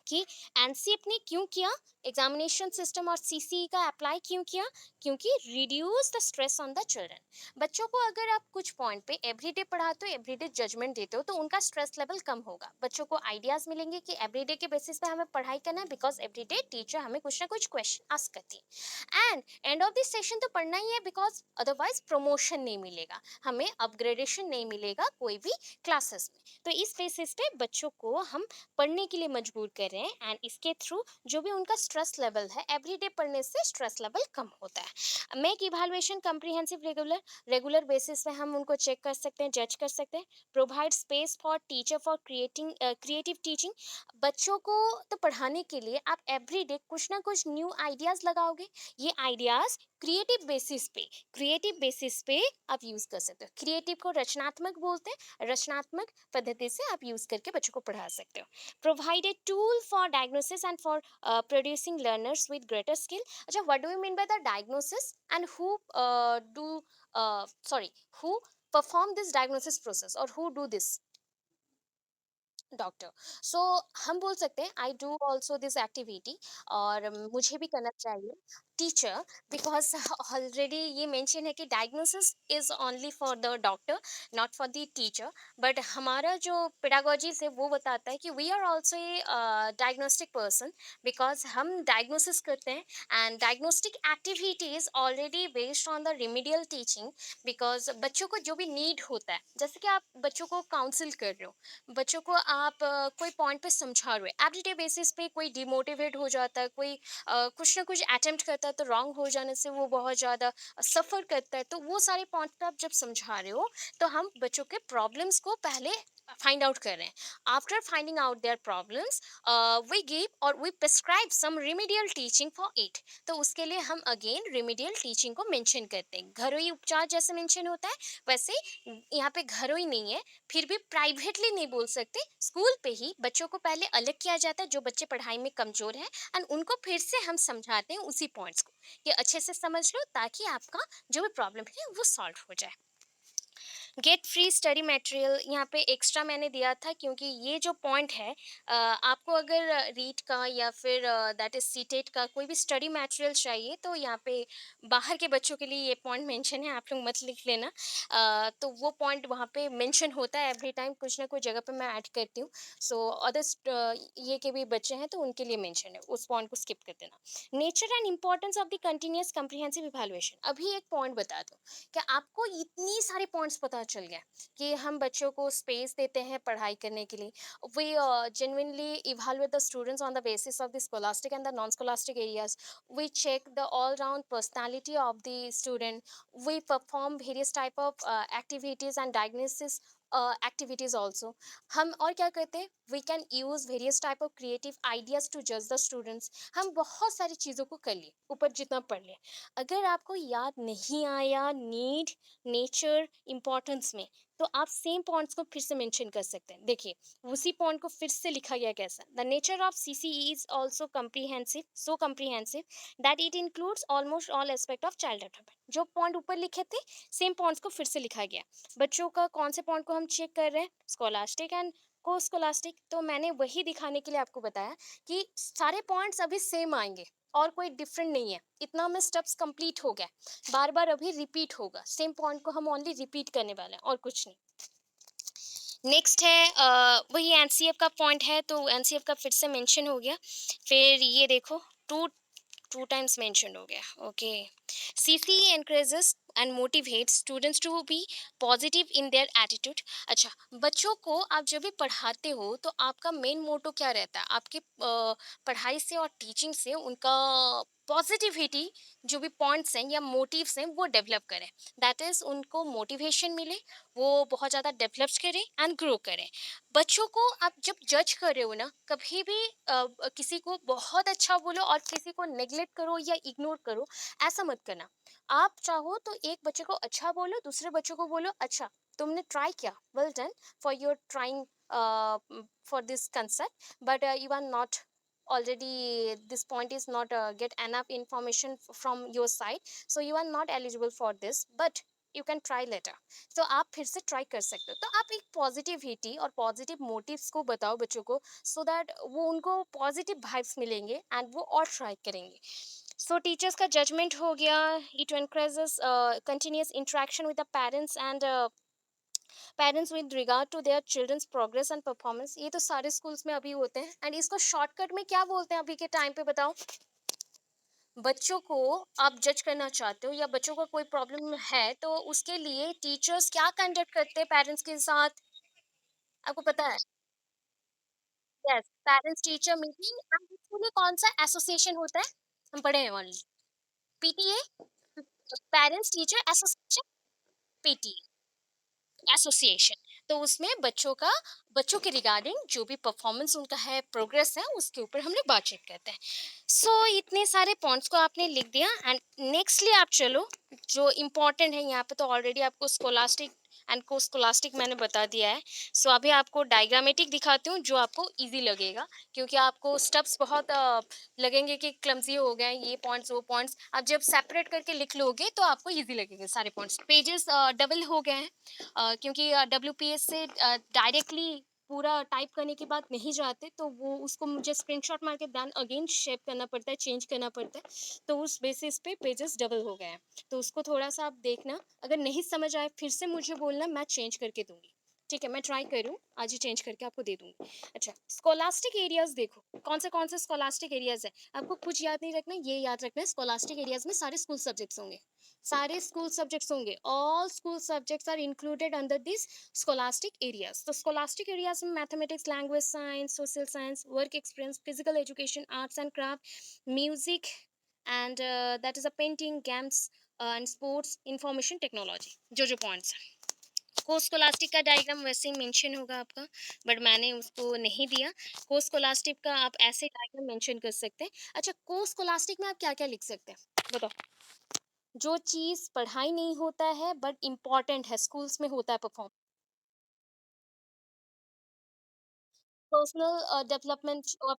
कि एनसीएफ ने क्यों किया एग्जामिनेशन सिस्टम और सीसीई का अप्लाई क्यों किया, क्योंकि reduce the stress on the children. बच्चों को अगर आप कुछ पॉइंट पे एवरीडे पढ़ाते हो, एवरीडे जजमेंट देते हो, तो उनका स्ट्रेस लेवल कम होगा। बच्चों को आइडियाज मिलेंगे कि एवरीडे के बेसिस पे हमें पढ़ाई करना है, बिकॉज एवरीडे टीचर हमें कुछ ना कुछ क्वेश्चन आस्क करती है। And and of this session तो पढ़ना ही है, बिकॉज अदरवाइज प्रमोशन नहीं मिलेगा, हमें अपग्रेडेशन नहीं मिलेगा कोई भी क्लासेस में। तो इस बेसिस पे बच्चों को हम पढ़ने के लिए मजबूर कर रहे हैं, एंड इसके थ्रू जो भी उनका स्ट्रेस लेवल है, एवरीडे पढ़ने से स्ट्रेस लेवल कम होता है। Make evaluation comprehensive regular, regular basis पे हम उनको चेक कर सकते हैं, जज कर सकते हैं। Provide space for teacher for creating creative teaching. बच्चों को तो पढ़ाने के लिए आप एवरीडे कुछ ना कुछ न्यू आइडियाज लगाओगे, ये आइडियाज क्रिएटिव बेसिस पे आप यूज कर सकते हो। क्रिएटिव को रचनात्मक बोलते हैं, रचनात्मक पद्धति से आप यूज करके बच्चों को पढ़ा सकते हो। Provide a tool for diagnosis and for producing learners with greater skill. अच्छा, what do you mean by the diagnosis and who who perform this diagnosis process or who do this? Doctor. हम बोल सकते हैं I do also this activity, और मुझे भी करना चाहिए टीचर, बिकॉज ऑलरेडी ये मेंशन है कि diagnosis is only for the doctor, not for the teacher. But हमारा जो पेडागोजीज है वो बताता है कि we are also a diagnostic person, because हम डायग्नोसिस करते हैं, and diagnostic activity is already based on the remedial teaching. Because बच्चों को जो भी नीड होता है, जैसे कि आप बच्चों को काउंसिल कर रहे हो, बच्चों को आप कोई पॉइंट पे समझा रहे हो, एवरीडे बेसिस पे कोई डिमोटिवेट हो जाता है, कोई कुछ ना कुछ अटेम्प्ट करता है तो रॉन्ग हो जाने से वो बहुत ज़्यादा सफ़र करता है। तो वो सारे पॉइंट पे आप जब समझा रहे हो, तो हम बच्चों के प्रॉब्लम्स को पहले फाइंड आउट कर रहे हैं। After finding out their problems we give or we prescribe some remedial teaching for it. तो उसके लिए हम अगेन रिमीडियल टीचिंग को मेंशन करते हैं। घरोई उपचार जैसे मेंशन होता है, वैसे यहाँ पे घरोई नहीं है, फिर भी प्राइवेटली नहीं बोल सकते, स्कूल पे ही बच्चों को पहले अलग किया जाता है जो बच्चे पढ़ाई में कमजोर हैं, एंड उनको फिर से हम समझाते हैं उसी पॉइंट्स को, कि अच्छे से समझ लो ताकि आपका जो भी प्रॉब्लम है वो सॉल्व हो जाए। गेट फ्री स्टडी मटेरियल यहाँ पे एक्स्ट्रा मैंने दिया था, क्योंकि ये जो पॉइंट है, आपको अगर रीट का या फिर दैट इज सीटेट का कोई भी स्टडी मटेरियल चाहिए, तो यहाँ पे बाहर के बच्चों के लिए ये पॉइंट मेंशन है, आप लोग मत लिख लेना। तो वो पॉइंट वहाँ पे मेंशन होता है एवरी टाइम, कुछ ना कुछ जगह पे मैं ऐड करती हूँ। सो अदर्स ये के भी बच्चे हैं तो उनके लिए मेंशन है, उस पॉइंट को स्किप कर देना। Nature and importance of the continuous comprehensive evaluation, अभी एक पॉइंट बता दो कि आपको इतनी सारे पॉइंट्स पता चल गया कि हम बच्चों को स्पेस देते हैं पढ़ाई करने के लिए, we genuinely evaluate the students on the basis of the scholastic and the non-scholastic areas, we check the all-round personality of the student, we perform various type of activities and diagnosis activities also। हम और क्या करते हैं, we can use various type of creative ideas to judge the students। हम बहुत सारी चीज़ों को कर लिए, ऊपर जितना पढ़ ले, अगर आपको याद नहीं आया नीड, नेचर, इम्पोर्टेंस में, तो आप सेम पॉइंट्स को फिर से मेंशन कर सकते हैं। देखिए, उसी पॉइंट को फिर से लिखा गया कैसा, the nature of CCE is also comprehensive, so comprehensive that it includes almost all aspect of child development. जो पॉइंट ऊपर लिखे थे, सेम पॉइंट्स को फिर से लिखा गया। बच्चों का कौन से पॉइंट को हम चेक कर रहे हैं, स्कॉलास्टिक एंड को स्कॉलास्टिक, तो मैंने वही दिखाने के लिए आपको बताया कि सारे पॉइंट्स अभी सेम आएंगे और कोई डिफरेंट नहीं है, इतना में स्टेप्स कंप्लीट हो गया, बार बार अभी रिपीट होगा, सेम पॉइंट को हम ओनली रिपीट करने वाले हैं और कुछ नहीं। नेक्स्ट है वही एनसीएफ का पॉइंट है, तो एनसीएफ का फिर से मेंशन हो गया। फिर ये देखो, टू टू टाइम्स मेंशन हो गया। Okay, CC encourages and motivate students to be positive in their attitude. अच्छा, बच्चों को आप जब भी पढ़ाते हो तो आपका मेन मोटो क्या रहता है, आपके पढ़ाई से और टीचिंग से उनका पॉजिटिविटी, जो भी पॉइंट्स हैं या मोटिव्स हैं वो डेवलप करें, दैट इज उनको मोटिवेशन मिले, वो बहुत ज़्यादा डेवलप करें एंड ग्रो करें। बच्चों को आप जब जज कर रहे हो ना, कभी भी किसी को बहुत अच्छा बोलो और किसी को नेग्लेक्ट करो या इग्नोर करो, ऐसा मत करना। आप चाहो तो एक बच्चे को अच्छा बोलो, दूसरे बच्चों को बोलो अच्छा तुमने ट्राई किया, well done for your trying for this concept, but you are not already, this point is not get enough information from your side, so you are not eligible for this, but you can try later। तो आप फिर से try कर सकते हो। तो आप एक पॉजिटिविटी और पॉजिटिव मोटिव्स को बताओ बच्चों को, सो दैट वो उनको पॉजिटिव वाइब्स मिलेंगे एंड वो और ट्राई करेंगे। सो टीचर्स का जजमेंट हो गया, it encourages continuous interaction with the parents and parents with regard to their children's progress and performance. ये तो सारे स्कूल्स में अभी होते हैं, एंड इसको शॉर्टकट में क्या बोलते हैं अभी के टाइम पे बताओ। बच्चों को आप जज करना चाहते हो या बच्चों को कोई प्रॉब्लम है, तो उसके लिए टीचर्स क्या कंडक्ट करते हैं पेरेंट्स के साथ, आपको पता है? Yes, parents teacher meeting, and इसके लिए कौन सा एसोसिएशन होता है, हम पढ़े हैं only, PTA, parents teacher association, PTA association. तो उसमें बच्चों के रिगार्डिंग जो भी परफॉर्मेंस उनका है, प्रोग्रेस है, उसके ऊपर हम लोग बातचीत करते हैं। सो इतने सारे पॉइंट्स को आपने लिख दिया, एंड नेक्स्टली आप चलो, जो इम्पोर्टेंट है यहाँ पे, तो ऑलरेडी आपको स्कोलास्टिक एंड को स्कोलास्टिक मैंने बता दिया है। सो अभी आपको डायग्रामेटिक दिखाती हूँ जो आपको इजी लगेगा, क्योंकि आपको स्टेप्स बहुत लगेंगे कि क्लमजी हो गए ये पॉइंट्स वो पॉइंट्स, आप जब सेपरेट करके लिख लोगे तो आपको इजी लगेंगे सारे पॉइंट्स। पेजेस डबल हो गए हैं, क्योंकि डब्ल्यूपीएस से डायरेक्टली पूरा टाइप करने के बाद नहीं जाते, तो वो उसको मुझे स्क्रीनशॉट मार के देन अगेन शेप करना पड़ता है, चेंज करना पड़ता है, तो उस बेसिस पे पेजेस डबल हो गए हैं। तो उसको थोड़ा सा आप देखना, अगर नहीं समझ आए फिर से मुझे बोलना, मैं चेंज करके दूंगी। ठीक है, मैं ट्राई करूँ आज ही चेंज करके आपको दे दूंगी। अच्छा, स्कोलास्टिक एरियाज देखो, कौन से स्कोलास्टिक एरियाज है, आपको कुछ याद नहीं रखना, ये याद रखना है, स्कोलास्टिक एरियाज में सारे स्कूल सब्जेक्ट्स होंगे, सारे स्कूल सब्जेक्ट्स होंगे, all school subjects are included under this scholastic areas। तो scholastic areas में mathematics, language, science, social science, work experience, physical education, arts and craft, music, and that is a painting, games, and sports, information technology, जो points हैं। को scholastic का diagram वैसे ही mention होगा आपका, but मैंने उसको नहीं दिया। को स्कोलास्टिक का आप ऐसे डायग्राम मेंशन कर सकते हैं। अच्छा, को स्कोलास्टिक में आप क्या क्या लिख सकते हैं बताओ, जो चीज़ पढ़ाई नहीं होता है बट इम्पॉर्टेंट है, स्कूल्स में होता है perform, personal development or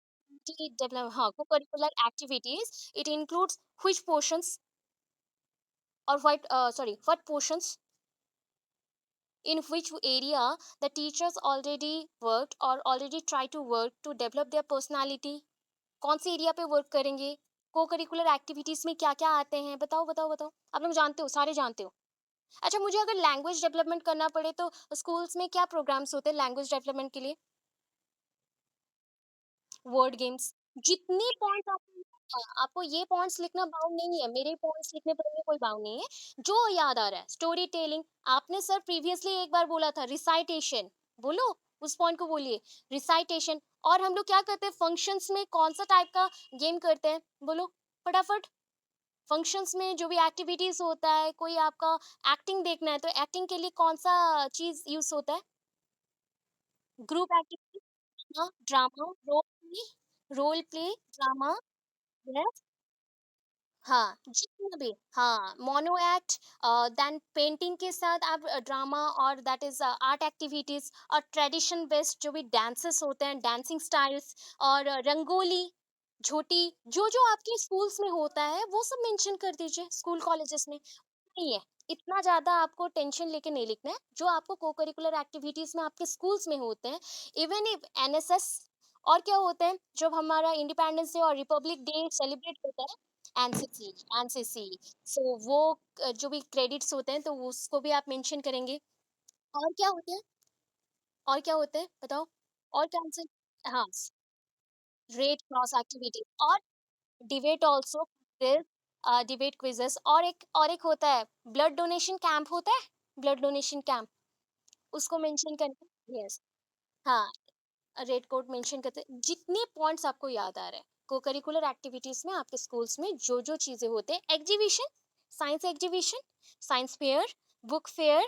develop, हाँ, co-curricular activities, it includes which portions or what sorry what portions, In which area the teachers already worked or already try to work to develop their personality? कौन से area पे work करेंगे? को curricular activities में क्या क्या आते हैं? बताओ बताओ बताओ, आप लोग जानते हो, सारे जानते हो। अच्छा, मुझे अगर लैंग्वेज डेवलपमेंट करना पड़े तो स्कूल्स में क्या प्रोग्राम्स होते हैं लैंग्वेज डेवलपमेंट के लिए? Word games. जितने पॉइंट्स आपको, हाँ, आपको ये पॉइंट्स लिखना बाउंड नहीं है, मेरे पॉइंट्स लिखने पड़ेंगे, कोई बाउंड नहीं है। जो याद आ रहा है, स्टोरी टेलिंग। आपने सर प्रीवियसली एक बार बोला था रिसाइटेशन, बोलो, उस पॉइंट को बोलिए, रिसाइटेशन। और हम लोग क्या करते हैं फंक्शंस में, कौन सा टाइप का गेम करते हैं, बोलो फटाफट। फंक्शंस में जो भी एक्टिविटीज होता है, कोई आपका एक्टिंग देखना है तो एक्टिंग के लिए कौन सा चीज यूज होता है? ग्रुप एक्टिविटी, हाँ, drama, role play, drama, yes, हाँ, जितना भी, हाँ, मोनो एक्ट, देन पेंटिंग के साथ आप ड्रामा और दैट इज आर्ट एक्टिविटीज, और ट्रेडिशन बेस्ड जो भी डांसेस होते हैं, डांसिंग स्टाइल्स, और रंगोली, झोटी, जो जो आपके स्कूल्स में होता है वो सब मेंशन कर दीजिए, स्कूल कॉलेजेस में। नहीं है, इतना ज़्यादा आपको टेंशन लेके नहीं लिखना है, जो आपको को-करिकुलर एक्टिविटीज़ में आपके स्कूल्स में होते हैं, इवन इफ एनएसएस, और क्या होते हैं, जब हमारा इंडिपेंडेंस डे और रिपब्लिक डे सेलिब्रेट होता है, एनसीसी, एनसीसी, सो वो जो भी क्रेडिट्स होते हैं, तो वो उसको भी आप मेंशन करेंगे। और क्या होते हैं? और क्या होते हैं? बताओ? और कौन से? हाँ, रेड क्रॉस एक्टिविटी, और debate also, quiz, debate quizzes, और एक होता है, ब्लड डोनेशन कैंप होता है, ब्लड डोनेशन कैंप, उसको मेंशन करना, यस, हाँ, रेड कोड मेंशन करते हैं। जितने पॉइंट्स आपको याद आ रहे हैं, को-करिकुलर एक्टिविटीज़ में आपके स्कूल्स में जो-जो चीज़ें होते हैं, exhibition, science fair, book fair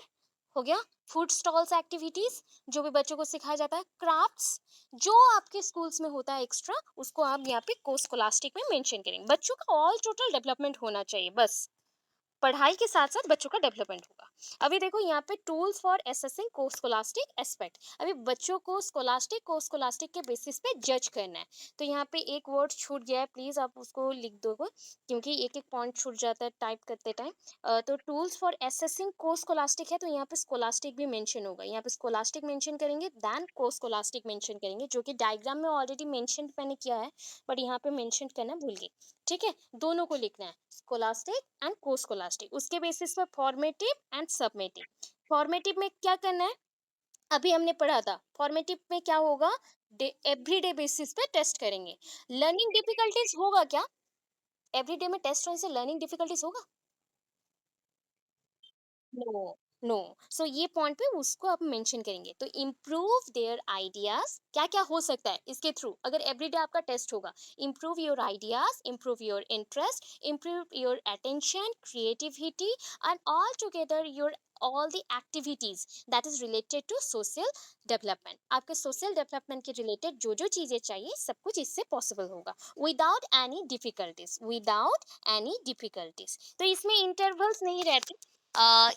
हो गया, फूड स्टॉल्स एक्टिविटीज़, जो भी बच्चों को सिखाया जाता है, क्राफ्ट्स, जो आपके स्कूल्स में होता है एक्स्ट्रा, उसको आप यहाँ पे को स्कॉलास्टिक में मेंशन करेंगे। बच्चों का ऑल टोटल डेवलपमेंट होना चाहिए बस। पढ़ाई के साथ-साथ बच्चों का डेवलपमेंट होगा। अभी देखो यहाँ पे टूल्स फॉर असेसिंग को स्कॉलास्टिक एस्पेक्ट। अभी बच्चों को को स्कॉलास्टिक के बेसिस पे जज करना है। तो यहाँ पे एक वर्ड छूट गया है, प्लीज़ आप उसको लिख दोगे, क्योंकि एक-एक पॉइंट छूट जाता है टाइप करते टाइम। तो टूल्स फॉर असेसिंग को स्कॉलास्टिक है, तो यहाँ पे स्कॉलास्टिक भी मेंशन होगा। यहाँ पे स्कॉलास्टिक मेंशन करेंगे, देन को स्कॉलास्टिक मेंशन करेंगे, जो कि डायग्राम में ऑलरेडी मेंशन मैंने किया है, बट यहाँ पे मेंशन करना भूल गई। ठीक है? दोनों को लिखना है, स्कोलास्टिक एंड को स्कोलास्टिक, उसके बेसिस पर फॉर्मेटिव एंड सबमेटिव। फॉर्मेटिव में क्या करना है, अभी हमने पढ़ा था, फॉर्मेटिव में क्या होगा, एवरीडे बेसिस पे टेस्ट करेंगे। लर्निंग डिफिकल्टीज होगा क्या? एवरीडे में टेस्ट होने से लर्निंग डिफिकल्टीज होगा? No, no. सो ये पॉइंट पे उसको आप मेंशन करेंगे, तो इम्प्रूव देयर आइडियाज, क्या क्या हो सकता है इसके थ्रू, अगर एवरीडे आपका टेस्ट होगा, improve your ideas, improve your interest, improve your attention, creativity, and all together your all the activities that is related to social development। आपके social development के related जो जो चीजें चाहिए, सब कुछ इससे possible होगा, without any difficulties। तो इसमें intervals नहीं रहते।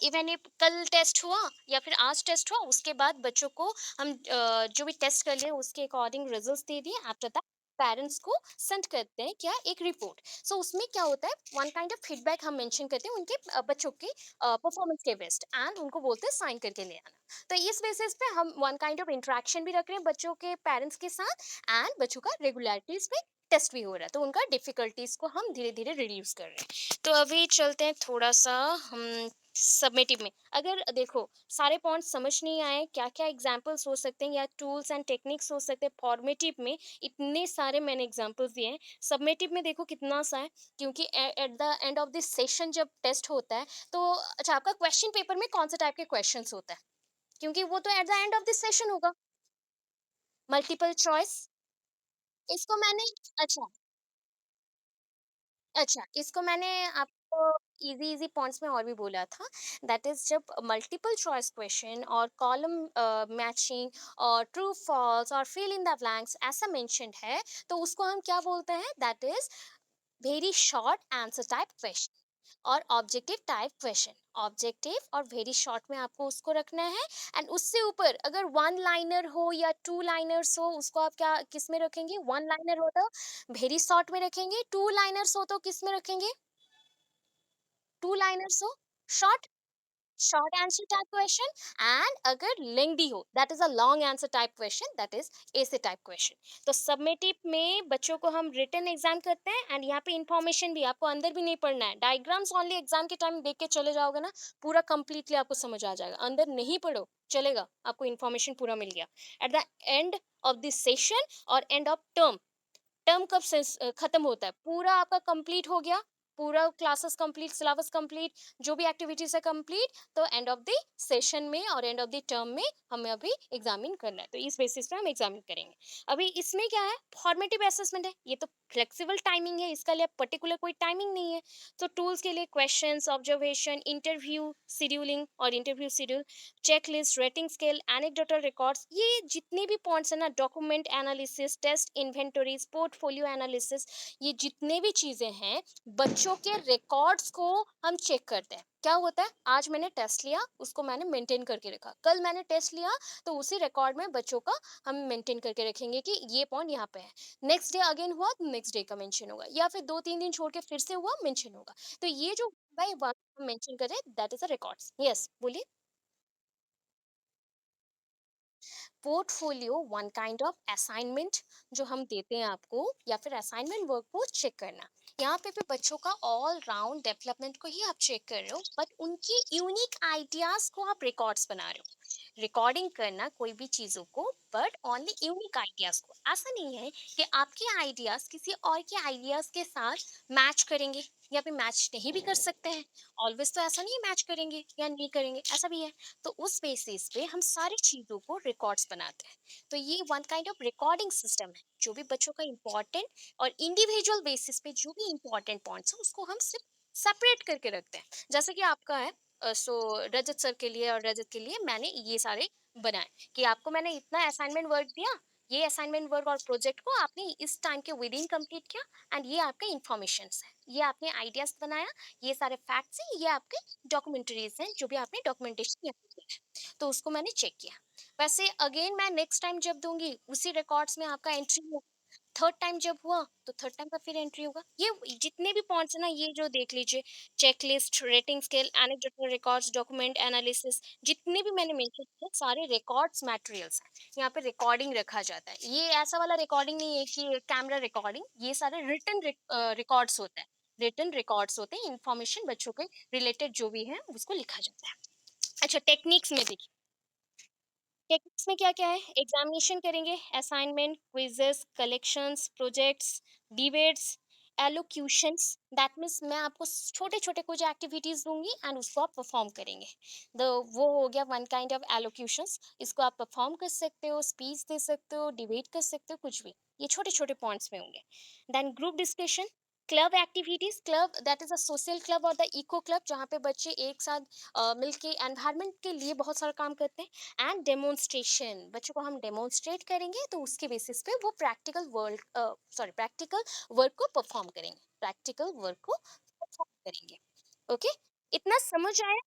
इवन इफ कल टेस्ट हुआ या फिर आज टेस्ट हुआ, उसके बाद बच्चों को हम जो भी टेस्ट कर लिए उसके अकॉर्डिंग रिजल्ट्स दे दिए, आफ्टर दैट पेरेंट्स को सेंड करते हैं क्या, एक रिपोर्ट। सो उसमें क्या होता है, वन काइंड ऑफ फीडबैक हम मेंशन करते हैं उनके बच्चों के परफॉर्मेंस के बेस्ट, एंड उनको बोलते हैं साइन करके ले आना। तो इस बेसिस पे हम वन काइंड ऑफ इंटरेक्शन भी रख रहे हैं बच्चों के पेरेंट्स के साथ, एंड बच्चों का रेगुलरिटीज पे टेस्ट भी हो रहा है, तो उनका डिफिकल्टीज को हम धीरे धीरे रिड्यूस कर रहे हैं। तो अभी चलते हैं थोड़ा सा हम सबमिटिव में। अगर देखो सारे पॉइंट्स समझ नहीं आए, क्या क्या एग्जाम्पल्स हो सकते हैं या टूल्स एंड टेक्निक्स हो सकते हैं, फॉर्मेटिव में इतने सारे मैंने एग्जाम्पल्स दिए हैं, सबमिटिव में देखो कितना सा है, क्योंकि eight the end of this session जब टेस्ट होता है, तो अच्छा, आपका क्वेश्चन पेपर में कौन सा टाइप के क्वेश्चंस होता है, क्योंकि वो तो eight the end of this session होगा, मल्टीपल चॉइस, इसको मैंने, अच्छा, अच्छा, इसको मैंने आपको इजी इजी पॉइंट्स में और भी बोला था, दैट इज जब मल्टीपल चॉइस क्वेश्चन और कॉलम मैचिंग और ट्रू फॉल्स और फिल इन द ब्लैंक्स ऐसा मेंशन्ड है, तो उसको हम क्या बोलते हैं, that is very short answer type question और ऑब्जेक्टिव टाइप क्वेश्चन। ऑब्जेक्टिव और वेरी शॉर्ट में आपको उसको रखना है, एंड उससे ऊपर अगर वन लाइनर हो या टू लाइनर्स हो, उसको आप क्या किस में रखेंगे, वन लाइनर हो तो वेरी शॉर्ट में रखेंगे, टू लाइनर्स हो तो किस में रखेंगे, टू लाइनर्स हो short, short answer type question, and अगर lengthy हो that is a long answer type question, that is ऐसे type question. तो समेटिव में बच्चों को हम रिटन एग्जाम करते हैं, एंड यहाँ पे इंफॉर्मेशन भी आपको अंदर भी नहीं पढ़ना है, डायग्राम्स ओनली एग्जाम के टाइम देख के चले जाओगे ना, पूरा कंप्लीटली आपको समझ आ जाएगा, अंदर नहीं पढ़ो चलेगा, आपको इन्फॉर्मेशन पूरा मिल गया. Eight the end of this session और एंड ऑफ टर्म, टर्म कब खत्म होता है, पूरा आपका कंप्लीट हो गया, पूरा क्लासेस कंप्लीट, सिलेबस कंप्लीट, जो भी एक्टिविटीज है कंप्लीट, तो एंड ऑफ द सेशन में और एंड ऑफ द टर्म में हमें अभी एग्जामिन करना है, तो इस बेसिस पे हम एग्जामिन करेंगे. अभी इसमें क्या है, फॉर्मेटिव असेसमेंट है, ये तो फ्लेक्सिबल टाइमिंग है, इसका लिए पर्टिकुलर कोई टाइमिंग नहीं है. तो टूल्स के लिए क्वेश्चंस, ऑब्जर्वेशन, इंटरव्यू शेड्यूलिंग और interview schedule, checklist, rating scale, anecdotal records, ये जितने भी पॉइंट्स है ना, document analysis, test inventories, portfolio analysis, ये जितने भी चीजें हैं, बच्चों के रिकॉर्ड्स को हम चेक करते हैं. क्या होता है, आज मैंने टेस्ट लिया, उसको मैंने मेंटेन करके रखा, कल मैंने टेस्ट लिया, तो उसी रिकॉर्ड में बच्चों का हम मेंटेन करके रखेंगे कि ये पॉइंट यहाँ पे है. नेक्स्ट डे अगेन हुआ, नेक्स्ट डे का मेंशन होगा, या फिर 2-3 दिन छोड़ के फिर से हुआ, मेंशन होगा. तो ये जो बाय वन मेंशन करें, that is a records. Yes, बोलिए. Portfolio one kind of assignment जो हम देते हैं आपको, या फिर असाइनमेंट वर्क को चेक करना. यहाँ पे भी बच्चों का ऑल राउंड डेवलपमेंट को ही आप चेक कर रहे हो, बट उनकी यूनिक आइडियाज को आप रिकॉर्ड्स बना रहे हो. रिकॉर्डिंग करना कोई भी चीजों को, बट ओनली यूनिक आइडियाज को. ऐसा नहीं है कि आपके आइडियाज किसी और के आइडियाज के साथ मैच करेंगे, या फिर मैच नहीं भी कर सकते हैं. ऑलवेज तो ऐसा नहीं मैच करेंगे या नहीं करेंगे, ऐसा भी है. तो उस बेसिस पे हम सारी चीजों को रिकॉर्ड्स बनाते हैं. तो ये one kind of recording system है, जो भी बच्चों का इंपॉर्टेंट और इंडिविजुअल बेसिस पे जो भी इंपॉर्टेंट पॉइंट्स है, उसको हम सिर्फ सेपरेट करके रखते हैं. जैसे कि आपका है, सो रजत सर के लिए और रजत के लिए मैंने ये सारे बनाए, कि आपको मैंने इतना असाइनमेंट वर्क दिया, ये असाइनमेंट वर्क और प्रोजेक्ट को आपने इस टाइम के विद इन कंप्लीट किया, एंड ये आपके इंफॉर्मेशन है, ये आपने आइडियाज बनाया, ये सारे फैक्ट्स हैं, ये आपके डॉक्यूमेंट्रीज हैं, जो भी आपने डॉक्यूमेंटेशन किया है, तो उसको मैंने चेक किया. वैसे अगेन मैं नेक्स्ट टाइम जब दूंगी, उसी रिकॉर्ड्स में आपका एंट्री होगा. थर्ड टाइम जब हुआ, तो थर्ड टाइम का फिर एंट्री होगा. ये जितने भी पॉइंट्स है ना, ये जो देख लीजिए, checklist, rating scale, anecdotal records, document analysis, जितने भी मैंने मेंशन किए, सारे रिकॉर्ड्स मटेरियल्स हैं. यहाँ पे रिकॉर्डिंग रखा जाता है, ये ऐसा वाला रिकॉर्डिंग नहीं है कि कैमरा रिकॉर्डिंग, ये सारे रिटन रिकॉर्ड्स होते हैं. रिटन रिकॉर्ड्स होते हैं, इंफॉर्मेशन बच्चों के रिलेटेड जो भी है उसको लिखा जाता है. अच्छा, टेक्निक्स में देखिए, टेक्निक्स में क्या क्या है, एग्जामिनेशन करेंगे, assignment, quizzes, collections, projects, debates, elocutions. That means मैं आपको छोटे छोटे कुछ एक्टिविटीज दूंगी, एंड उसको आप परफॉर्म करेंगे. द वो हो गया वन काइंड ऑफ एलोक्यूशंस, इसको आप परफॉर्म कर सकते हो, स्पीच दे सकते हो, डिबेट कर सकते हो, कुछ भी, ये छोटे छोटे पॉइंट्स में होंगे. Then group discussion, club activities, club that is a social club और द इको क्लब, जहाँ पे बच्चे एक साथ मिलके एनवायरनमेंट के लिए बहुत सारा काम करते हैं. एंड डेमोन्स्ट्रेशन, बच्चों को हम डेमोन्स्ट्रेट करेंगे, तो उसके बेसिस पे वो प्रैक्टिकल वर्ल्ड प्रैक्टिकल वर्क को परफॉर्म करेंगे, प्रैक्टिकल वर्क को परफॉर्म करेंगे. ओके, इतना समझ आया.